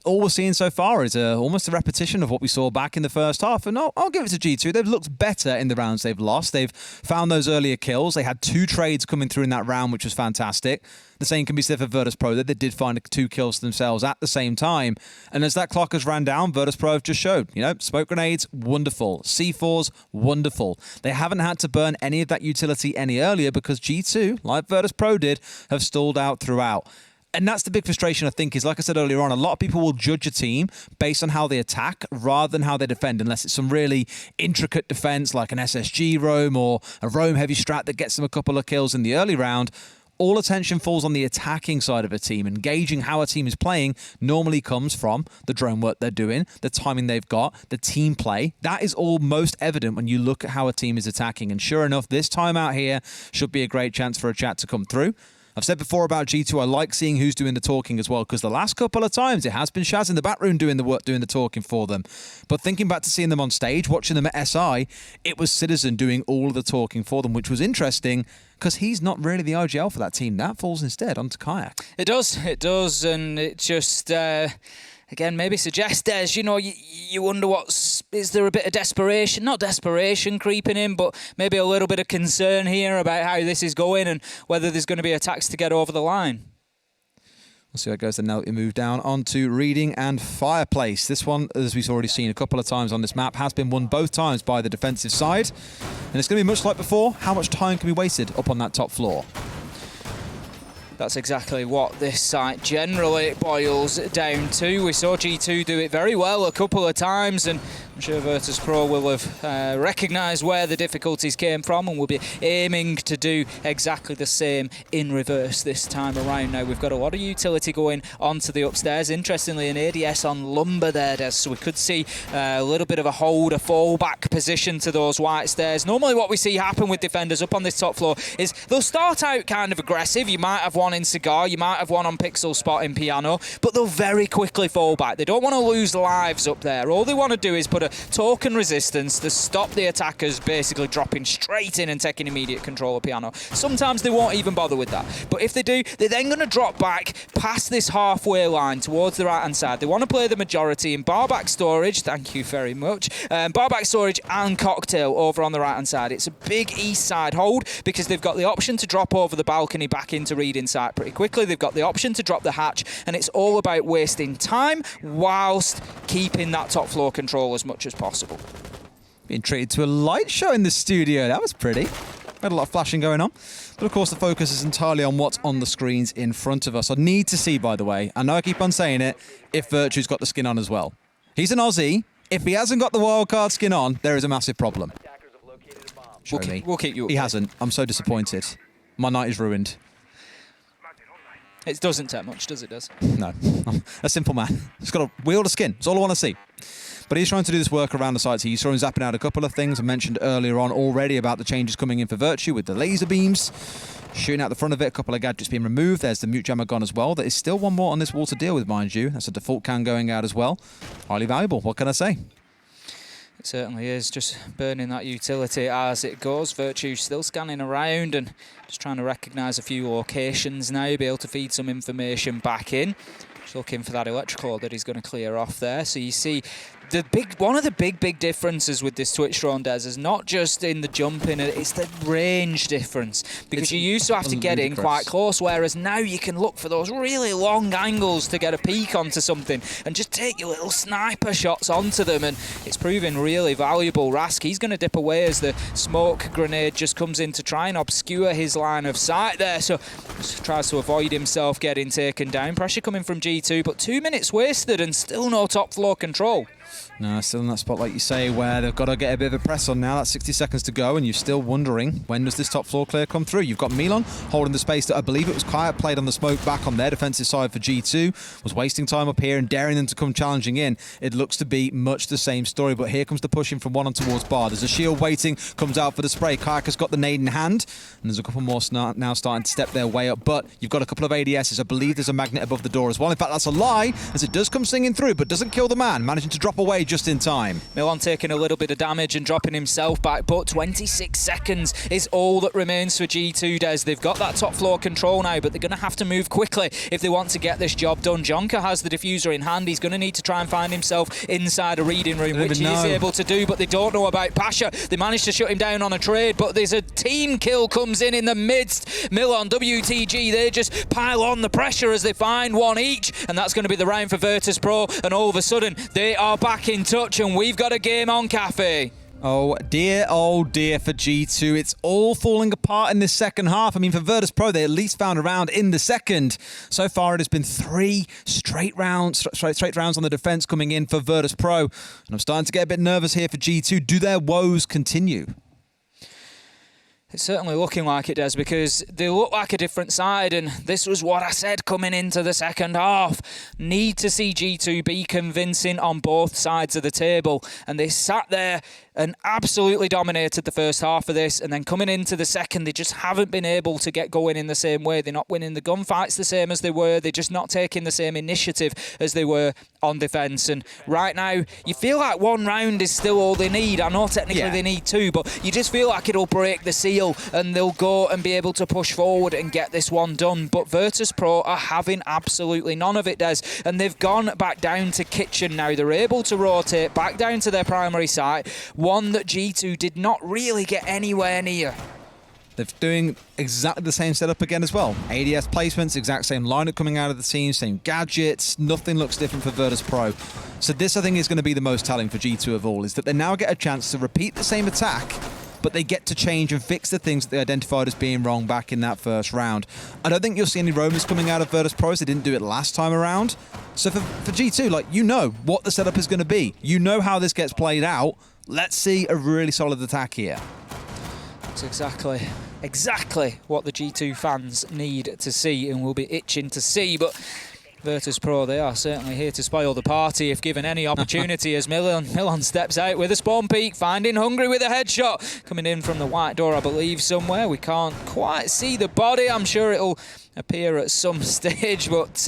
All we're seeing so far is almost a repetition of what we saw back in the first half. And I'll give it to G2. They've looked better in the rounds they've lost. They've found those earlier kills. They had 2 trades coming through in that round, which was fantastic. The same can be said for Virtus.pro. They did find 2 kills themselves at the same time. And as that clock has ran down, Virtus.pro have just showed, smoke grenades, wonderful. C4s, wonderful. They haven't had to burn any of that utility any earlier because G2, like Virtus.pro did, have stalled out throughout. And that's the big frustration, I think, is like I said earlier on, a lot of people will judge a team based on how they attack rather than how they defend, unless it's some really intricate defense like an SSG roam or a roam heavy strat that gets them a couple of kills in the early round. All attention falls on the attacking side of a team, and gauging how a team is playing normally comes from the drone work they're doing, the timing they've got, the team play. That is all most evident when you look at how a team is attacking. And sure enough, this time out here should be a great chance for a chat to come through. I've said before about G2, I like seeing who's doing the talking as well, because the last couple of times it has been Shaz in the back room doing the work, doing the talking for them. But thinking back to seeing them on stage, watching them at SI, it was Citizen doing all of the talking for them, which was interesting because he's not really the IGL for that team. That falls instead onto Kayak. It does, and it just... again, maybe suggest there's, you wonder is there a bit of desperation? Not desperation creeping in, but maybe a little bit of concern here about how this is going and whether there's going to be attacks to get over the line. We'll see how it goes. Then now we move down onto Reading and Fireplace. This one, as we've already seen a couple of times on this map, has been won both times by the defensive side. And it's going to be much like before. How much time can be wasted up on that top floor? That's exactly what this site generally boils down to. We saw G2 do it very well a couple of times, and I'm sure Virtus.pro will have recognised where the difficulties came from and will be aiming to do exactly the same in reverse this time around. Now, we've got a lot of utility going onto the upstairs. Interestingly, an ADS on Lumber there, Des, so we could see a little bit of a hold, a fallback position to those white stairs. Normally what we see happen with defenders up on this top floor is they'll start out kind of aggressive. You might have one in Cigar, you might have one on Pixel Spot in Piano, but they'll very quickly fall back. They don't want to lose lives up there. All they want to do is put a token resistance to stop the attackers basically dropping straight in and taking immediate control of Piano. Sometimes they won't even bother with that, but if they do, they're then going to drop back past this halfway line towards the right hand side. They want to play the majority in barback storage, thank you very much, barback storage and cocktail over on the right hand side. It's a big east side hold because they've got the option to drop over the balcony back into Reading site pretty quickly. They've got the option to drop the hatch, and it's all about wasting time whilst keeping that top floor control as much as possible. Being treated to a light show in the studio. That was pretty. Had a lot of flashing going on. But of course the focus is entirely on what's on the screens in front of us. I need to see, by the way, I know I keep on saying it, if Virtue's got the skin on as well. He's an Aussie. If he hasn't got the wildcard skin on, there is a massive problem. We'll keep you up. He hasn't. I'm so disappointed. My night is ruined. It doesn't take much, does it, Des? No. I'm a simple man. Just got to wield a skin. That's all I want to see. But he's trying to do this work around the sites. You saw him zapping out a couple of things I mentioned earlier on already about the changes coming in for Virtue with the laser beams. Shooting out the front of it, a couple of gadgets being removed. There's the mute jammer gone as well. There is still one more on this wall to deal with, mind you. That's a default can going out as well. Highly valuable. What can I say? It certainly is, just burning that utility as it goes. Virtue still scanning around and just trying to recognise a few locations now, be able to feed some information back in. Just looking for that electrical that he's going to clear off there. So you see one of the big differences with this Twitch drone, Des, is not just in the jumping, it's the range difference. Because you used to have to get in quite close, whereas now you can look for those really long angles to get a peek onto something and just take your little sniper shots onto them, and it's proving really valuable. Rask, he's going to dip away as the smoke grenade just comes in to try and obscure his line of sight there, so just tries to avoid himself getting taken down. Pressure coming from G2, but 2 minutes wasted and still no top floor control. No, still in that spot, like you say, where they've got to get a bit of a press on now. That's 60 seconds to go, and you're still wondering, when does this top floor clear come through? You've got Milan holding the space that I believe it was Kaya played on the smoke back on their defensive side for G2, was wasting time up here and daring them to come challenging in. It looks to be much the same story, but here comes the pushing from one on towards Bar. There's a shield waiting, comes out for the spray. Kayaka's got the nade in hand, and there's a couple more now starting to step their way up, but you've got a couple of ADSs. I believe there's a magnet above the door as well. In fact, that's a lie, as it does come singing through, but doesn't kill the man, managing to drop away just in time. Milan taking a little bit of damage and dropping himself back, but 26 seconds is all that remains for G2, Des. They've got that top floor control now, but they're going to have to move quickly if they want to get this job done. Jonka has the diffuser in hand. He's going to need to try and find himself inside a reading room, which he is able to do, but they don't know about Pasha. They managed to shut him down on a trade, but there's a team kill comes in the midst. Milan, WTG, they just pile on the pressure as they find one each, and that's going to be the round for Virtus.pro, and all of a sudden they are back in touch, and we've got a game on, Cafe. Oh dear for G2. It's all falling apart in this second half. I mean, for Virtus.pro, they at least found a round in the second. So far, it has been 3 straight rounds on the defense coming in for Virtus.pro. And I'm starting to get a bit nervous here for G2. Do their woes continue? It's certainly looking like it does, because they look like a different side, and this was what I said coming into the second half. Need to see G2 be convincing on both sides of the table, and they sat there and absolutely dominated the first half of this, and then coming into the second, they just haven't been able to get going in the same way. They're not winning the gunfights the same as they were. They're just not taking the same initiative as they were on defence. And right now, you feel like one round is still all they need. I know technically they need two, but you just feel like it'll break the seal and they'll go and be able to push forward and get this one done. But Virtus.pro are having absolutely none of it, Des, and they've gone back down to kitchen now. They're able to rotate back down to their primary site, one that G2 did not really get anywhere near. They're doing exactly the same setup again as well. ADS placements, exact same lineup coming out of the team, same gadgets. Nothing looks different for Virtus.pro. So this, I think, is going to be the most telling for G2 of all, is that they now get a chance to repeat the same attack, but they get to change and fix the things that they identified as being wrong back in that first round. I don't think you'll see any roamers coming out of Virtus.pro, as they didn't do it last time around. So for G2, like, you know what the setup is going to be. You know how this gets played out. Let's see a really solid attack here. That's exactly what the G2 fans need to see and will be itching to see. But Virtus.pro, they are certainly here to spoil the party if given any opportunity, as Milan steps out with a spawn peek, finding Hungry with a headshot. Coming in from the white door, I believe, somewhere. We can't quite see the body. I'm sure it'll appear at some stage, but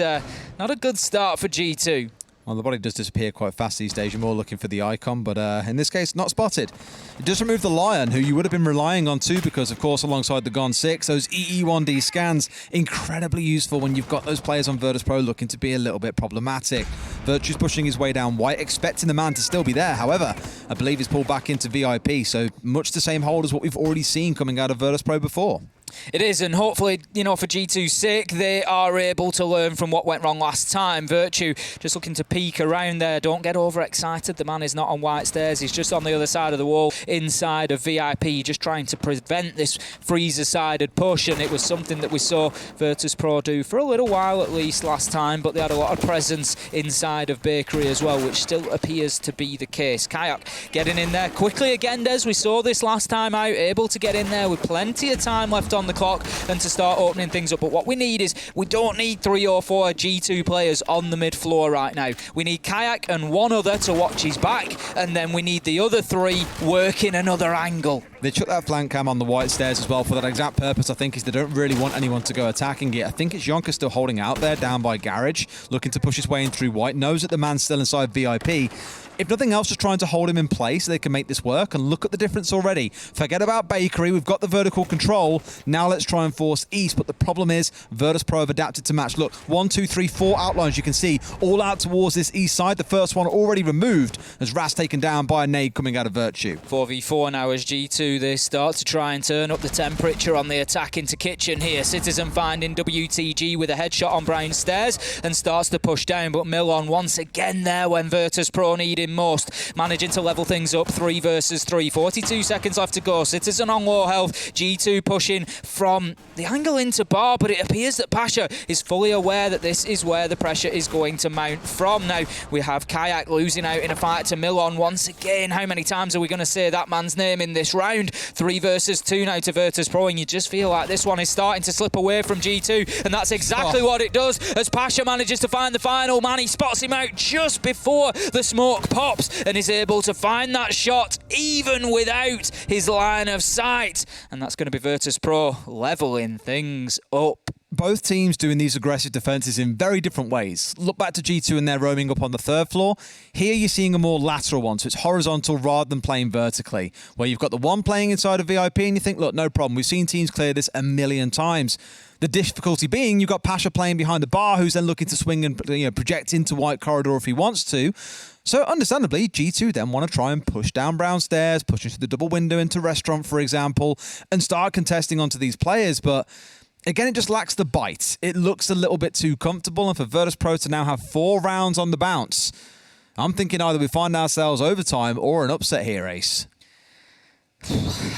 not a good start for G2. Well, the body does disappear quite fast these days. You're more looking for the icon, but in this case, not spotted. It does remove the Lion, who you would have been relying on too, because, of course, alongside the Gon 6, those EE1D scans, incredibly useful when you've got those players on Virtus.pro looking to be a little bit problematic. Virtue's pushing his way down white, expecting the man to still be there. However, I believe he's pulled back into VIP, so much the same hold as what we've already seen coming out of Virtus.pro before. It is, and hopefully, you know, for G2's sake, they are able to learn from what went wrong last time. Virtue just looking to peek around there. Don't get overexcited. The man is not on white stairs. He's just on the other side of the wall, inside of VIP, just trying to prevent this freezer-sided push, and it was something that we saw Virtus.pro do for a little while, at least, last time, but they had a lot of presence inside of Bakery as well, which still appears to be the case. Kayak getting in there quickly again, Des. We saw this last time out, able to get in there with plenty of time left on the clock and to start opening things up. But what we need is, we don't need 3 or 4 G2 players on the mid floor right now. We need Kayak and one other to watch his back, and then we need the other 3 working another angle. They took that flank cam on the white stairs as well for that exact purpose. I think is they don't really want anyone to go attacking it. I think it's Yonka still holding out there down by Garage, looking to push his way in through white, knows that the man's still inside VIP. If nothing else, just trying to hold him in place so they can make this work, and look at the difference already. Forget about Bakery, we've got the vertical control. Now let's try and force East, but the problem is Virtus.pro have adapted to match. Look, 1, 2, 3, 4 outlines you can see all out towards this East side. The first one already removed as Ras taken down by a nade coming out of Virtue. 4v4 now as G2, they start to try and turn up the temperature on the attack into kitchen here. Citizen finding WTG with a headshot on Brown Stairs and starts to push down, but Milon once again there when Virtus.pro need him most. Managing to level things up, 3 versus 3. 42 seconds left to go. Citizen on low health. G2 pushing from the angle into bar, but it appears that Pasha is fully aware that this is where the pressure is going to mount from. Now, we have Kayak losing out in a fight to Milon once again. How many times are we going to say that man's name in this round? 3 versus 2 now to Virtus.pro, and you just feel like this one is starting to slip away from G2, and that's exactly what it does as Pasha manages to find the final man. He spots him out just before the smoke pops and is able to find that shot even without his line of sight, and that's going to be Virtus.pro leveling things up. Both teams doing these aggressive defenses in very different ways. Look back to G2 and they're roaming up on the 3rd floor. Here you're seeing a more lateral one, so it's horizontal rather than playing vertically, where you've got the one playing inside of VIP and you think, look, no problem. We've seen teams clear this a million times. The difficulty being you've got Pasha playing behind the bar, who's then looking to swing and project into white corridor if he wants to. So understandably, G2 then want to try and push down Brown Stairs, push into the double window into Restaurant, for example, and start contesting onto these players. But again, it just lacks the bite. It looks a little bit too comfortable, and for Virtus.pro to now have 4 rounds on the bounce, I'm thinking either we find ourselves overtime or an upset here, Ace.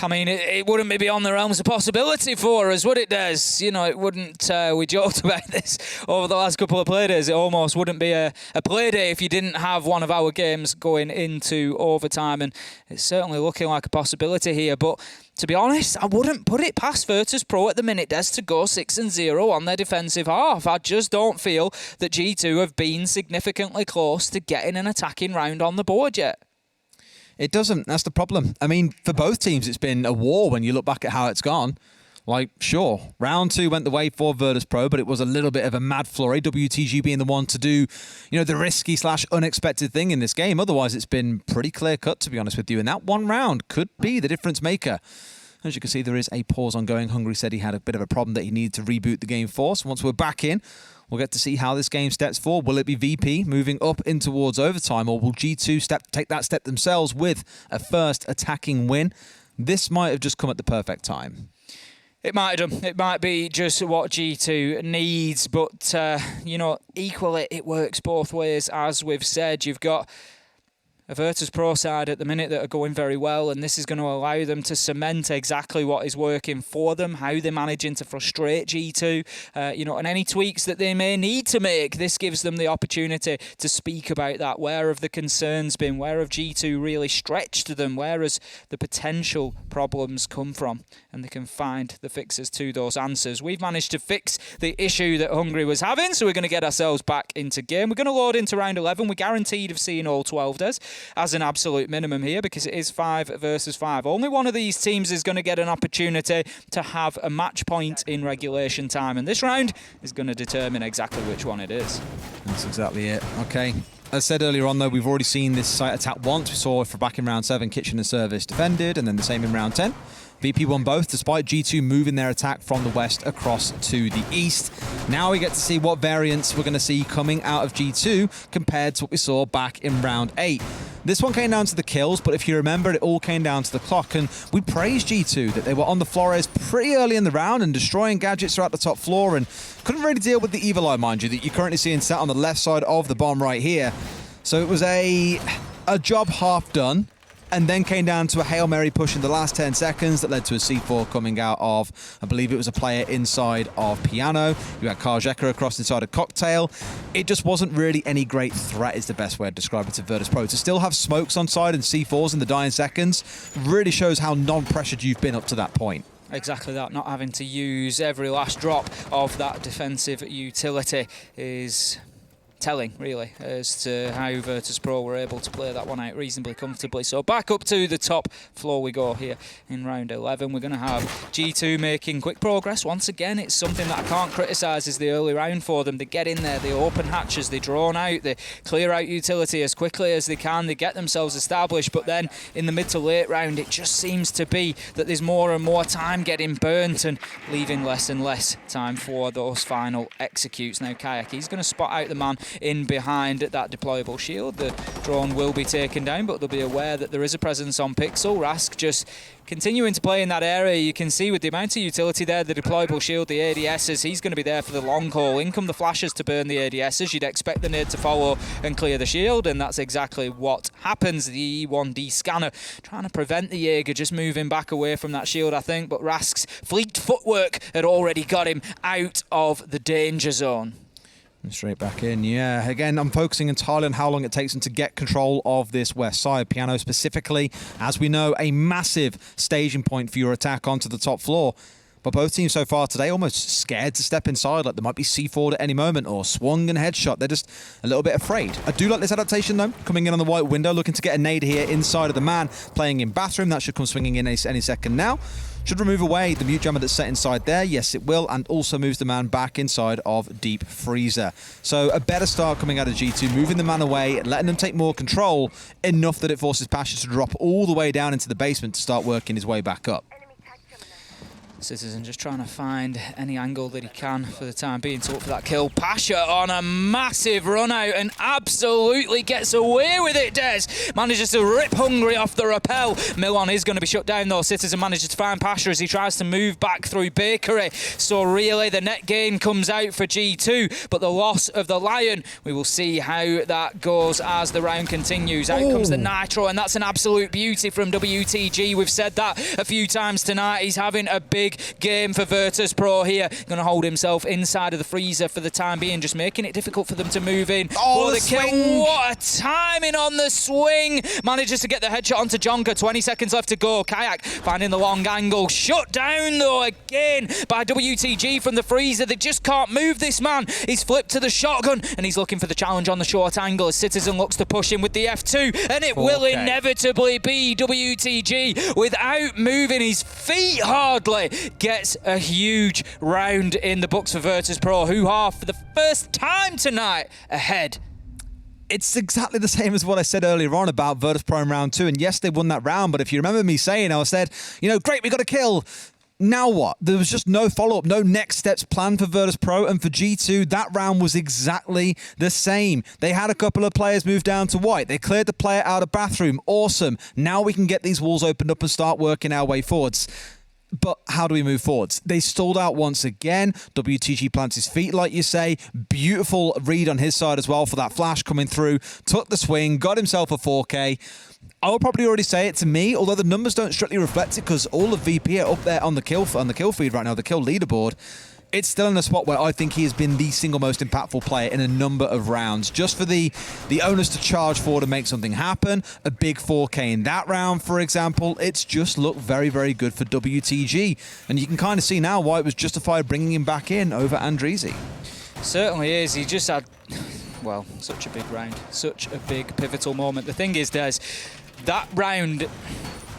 I mean, it wouldn't be beyond the realms of possibility for us, would it, Des? You know, it wouldn't, we joked about this over the last couple of Playdays, it almost wouldn't be a Playday if you didn't have one of our games going into overtime, and it's certainly looking like a possibility here, but to be honest, I wouldn't put it past Virtus.pro at the minute, Des, to go 6-0 on their defensive half. I just don't feel that G2 have been significantly close to getting an attacking round on the board yet. It doesn't. That's the problem. I mean, for both teams, it's been a war when you look back at how it's gone. Like, sure, round 2 went the way for Virtus.pro, but it was a little bit of a mad flurry, WTG being the one to do, the risky / unexpected thing in this game. Otherwise, it's been pretty clear-cut, to be honest with you, and that one round could be the difference maker. As you can see, there is a pause ongoing. Hungary said he had a bit of a problem that he needed to reboot the game for, so once we're back in, we'll get to see how this game steps forward. Will it be VP moving up in towards overtime, or will G2 take that step themselves with a first attacking win? This might have just come at the perfect time. It might have done. It might be just what G2 needs, but, equally it works both ways. As we've said, you've got a Virtus.pro side at the minute that are going very well, and this is going to allow them to cement exactly what is working for them, how they're managing to frustrate G2, and any tweaks that they may need to make. This gives them the opportunity to speak about that. Where have the concerns been? Where have G2 really stretched them? Where has the potential problems come from? And they can find the fixes to those answers. We've managed to fix the issue that Hungary was having, so we're going to get ourselves back into game. We're going to load into round 11. We're guaranteed of seeing all 12 days as an absolute minimum here, because it is 5 versus 5. Only one of these teams is going to get an opportunity to have a match point in regulation time, and this round is going to determine exactly which one it is. That's exactly it. Okay. As said earlier on, though, we've already seen this site attack once. We saw it for back in round 7, Kitchen and Service defended, and then the same in round 10. VP won both, despite G2 moving their attack from the west across to the east. Now we get to see what variants we're going to see coming out of G2 compared to what we saw back in round 8. This one came down to the kills, but if you remember, it all came down to the clock, and we praised G2 that they were on the Flores pretty early in the round and destroying gadgets throughout the top floor, and couldn't really deal with the Evil Eye, mind you, that you're currently seeing sat on the left side of the bomb right here. So it was a job half done, and then came down to a Hail Mary push in the last 10 seconds that led to a C4 coming out of, I believe it was a player inside of Piano. You had Karjeka across inside of Cocktail. It just wasn't really any great threat, is the best way to describe it, to Virtus.pro. To still have smokes on side and C4s in the dying seconds really shows how non-pressured you've been up to that point. Exactly that, not having to use every last drop of that defensive utility is telling, really, as to how Virtus.pro were able to play that one out reasonably comfortably. So back up to the top floor we go here in round 11. We're going to have G2 making quick progress. Once again, it's something that I can't criticise is the early round for them. They get in there, they open hatches, they drone out, they clear out utility as quickly as they can, they get themselves established, but then in the mid to late round, it just seems to be that there's more and more time getting burnt and leaving less and less time for those final executes. Now, Kayaki's going to spot out the man in behind that deployable shield. The drone will be taken down, but they'll be aware that there is a presence on Pixel. Rask just continuing to play in that area. You can see with the amount of utility there, the deployable shield, the ADSs, he's going to be there for the long haul. In come the flashes to burn the ADSs. You'd expect the nade to follow and clear the shield, and that's exactly what happens. The E1D scanner trying to prevent the Jaeger just moving back away from that shield, I think, but Rask's fleet footwork had already got him out of the danger zone. Straight back in, yeah. Again, I'm focusing entirely on how long it takes them to get control of this west side. Piano specifically, as we know, a massive staging point for your attack onto the top floor. But both teams so far today almost scared to step inside, like there might be C4'd at any moment or swung and headshot. They're just a little bit afraid. I do like this adaptation though, coming in on the white window, looking to get a nade here inside of the man, playing in bathroom. That should come swinging in any second now. Should remove away the mute jammer that's set inside there. Yes, it will, and also moves the man back inside of Deep Freezer. So a better start coming out of G2, moving the man away, letting them take more control, enough that it forces Pasha to drop all the way down into the basement to start working his way back up. Citizen just trying to find any angle that he can for the time being to look for that kill. Pasha on a massive run out and absolutely gets away with it, Des. Manages to rip Hungry off the rappel. Milan is going to be shut down though. Citizen manages to find Pasha as he tries to move back through Bakery. So really the net gain comes out for G2, but the loss of the Lion, we will see how that goes as the round continues. Out comes the Nitro, and that's an absolute beauty from WTG. We've said that a few times tonight. He's having a big big game for Virtus.pro here. Going to hold himself inside of the freezer for the time being, just making it difficult for them to move in. Oh, the swing. kill. What a timing on the swing. Manages to get the headshot onto Jonka. 20 seconds left to go. Kayak finding the long angle. Shut down, though, again by WTG from the freezer. They just can't move this man. He's flipped to the shotgun, and he's looking for the challenge on the short angle as Citizen looks to push him with the F2, and it will inevitably be WTG without moving his feet hardly. Gets a huge round in the books for Virtus.pro, who are, for the first time tonight, ahead. It's exactly the same as what I said earlier on about Virtus.pro in round 2, and yes, they won that round, but if you remember me saying, I said, you know, great, we got a kill. Now what? There was just no follow-up, no next steps planned for Virtus.pro, and for G2, that round was exactly the same. They had a couple of players move down to white. They cleared the player out of bathroom. Awesome. Now we can get these walls opened up and start working our way forwards. But how do we move forwards? They stalled out once again. WTG plants his feet, like you say. Beautiful read on his side as well for that flash coming through. Took the swing, got himself a 4K. I would probably already say it to me, although the numbers don't strictly reflect it because all of VP are up there on the kill feed right now, the kill leaderboard. It's still in a spot where I think he has been the single most impactful player in a number of rounds. Just for the onus to charge forward and make something happen, a big 4K in that round, for example, it's just looked very, very good for WTG. And you can kind of see now why it was justified bringing him back in over Andreezy. Certainly is. He just had, well, such a big round, such a big pivotal moment. The thing is, Des, that round,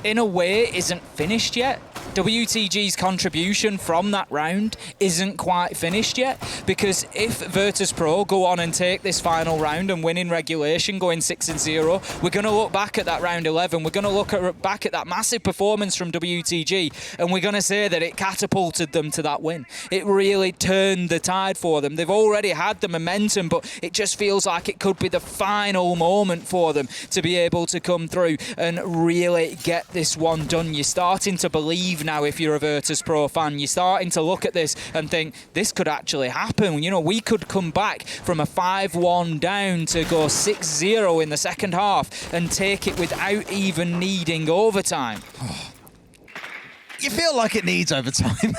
in a way, isn't finished yet. WTG's contribution from that round isn't quite finished yet, because if Virtus.pro go on and take this final round and win in regulation, going 6-0, we're going to look back at that round 11. We're going to look back at that massive performance from WTG, and we're going to say that it catapulted them to that win. It really turned the tide for them. They've already had the momentum, but it just feels like it could be the final moment for them to be able to come through and really get this one done. You're starting to believe now, if you're a Virtus.pro fan, you're starting to look at this and think this could actually happen. You know, we could come back from a 5-1 down to go 6-0 in the second half and take it without even needing overtime. You feel like it needs overtime.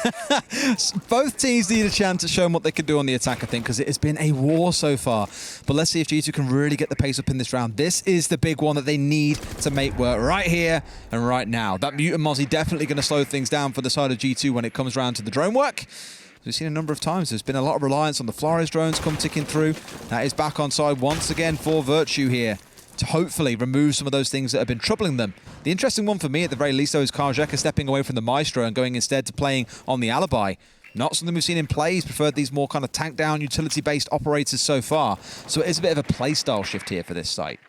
Both teams need a chance to show them what they could do on the attack, I think, because it has been a war so far. But let's see if G2 can really get the pace up in this round. This is the big one that they need to make work right here and right now. That Mutant Mozzie definitely going to slow things down for the side of G2 when it comes around to the drone work. We've seen a number of times there's been a lot of reliance on the Flores drones come ticking through. That is back on side once again for Virtue here, to hopefully remove some of those things that have been troubling them. The interesting one for me, at the very least, though, is Karjeka stepping away from the Maestro and going instead to playing on the Alibi. Not something we've seen in play. He's preferred these more kind of tank-down, utility-based operators so far. So it is a bit of a play-style shift here for this site.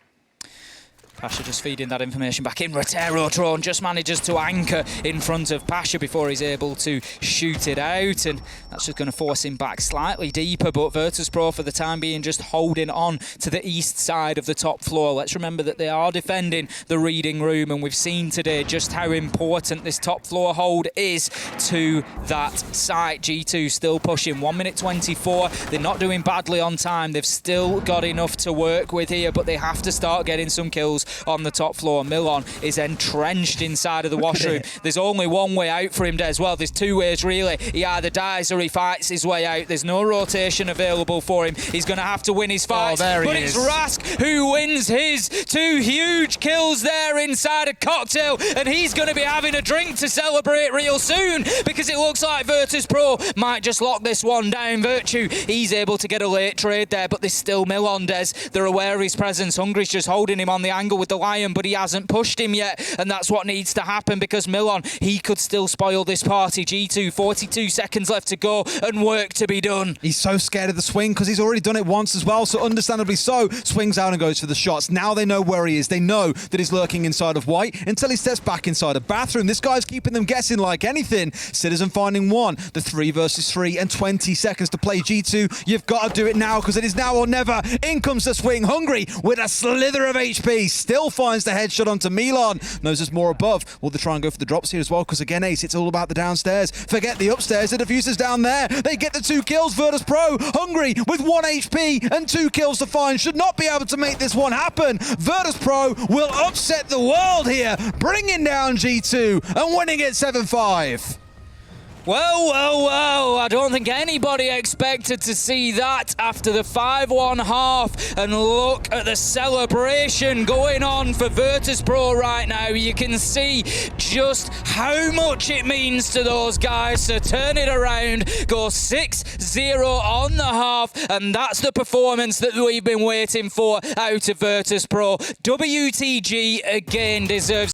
Pasha just feeding that information back in. Rotero drone just manages to anchor in front of Pasha before he's able to shoot it out, and that's just going to force him back slightly deeper. But Virtus.pro for the time being just holding on to the east side of the top floor. Let's remember that they are defending the reading room, and we've seen today just how important this top floor hold is to that site. G2 still pushing 1 minute 24. They're not doing badly on time. They've still got enough to work with here, but they have to start getting some kills on the top floor. Milon is entrenched inside of the washroom. There's only one way out for him, Des. Well, there's two ways, really. He either dies or he fights his way out. There's no rotation available for him. He's going to have to win his fight. But it's Rask who wins his. Two huge kills there inside a cocktail, and he's going to be having a drink to celebrate real soon, because it looks like Virtus.pro might just lock this one down. Virtue, he's able to get a late trade there, but there's still Milon, Des. They're aware of his presence. Hungry's just holding him on the angle with the Lion, but he hasn't pushed him yet, and that's what needs to happen, because Milon, he could still spoil this party. G2, 42 seconds left to go and work to be done. He's so scared of the swing because he's already done it once as well, so understandably so, swings out and goes for the shots. Now they know where he is. They know that he's lurking inside of white until he steps back inside a bathroom. This guy's keeping them guessing like anything. Citizen finding one. The 3 versus 3 and 20 seconds to play. G2, you've got to do it now, because it is now or never. In comes the swing. Hungry with a slither of HP. Still finds the headshot onto Milan. Knows there's more above. Will they try and go for the drops here as well? Because again, Ace, it's all about the downstairs. Forget the upstairs. The diffuser's down there. They get the 2 kills. Virtus.pro, Hungry with 1 HP and 2 kills to find. Should not be able to make this one happen. Virtus.pro will upset the world here, bringing down G2 and winning it 7-5. Well, I don't think anybody expected to see that after the 5-1 half, and look at the celebration going on for Virtus.pro right now. You can see just how much it means to those guys to turn it around, go 6-0 on the half, and that's the performance that we've been waiting for out of Virtus.pro. WTG again deserves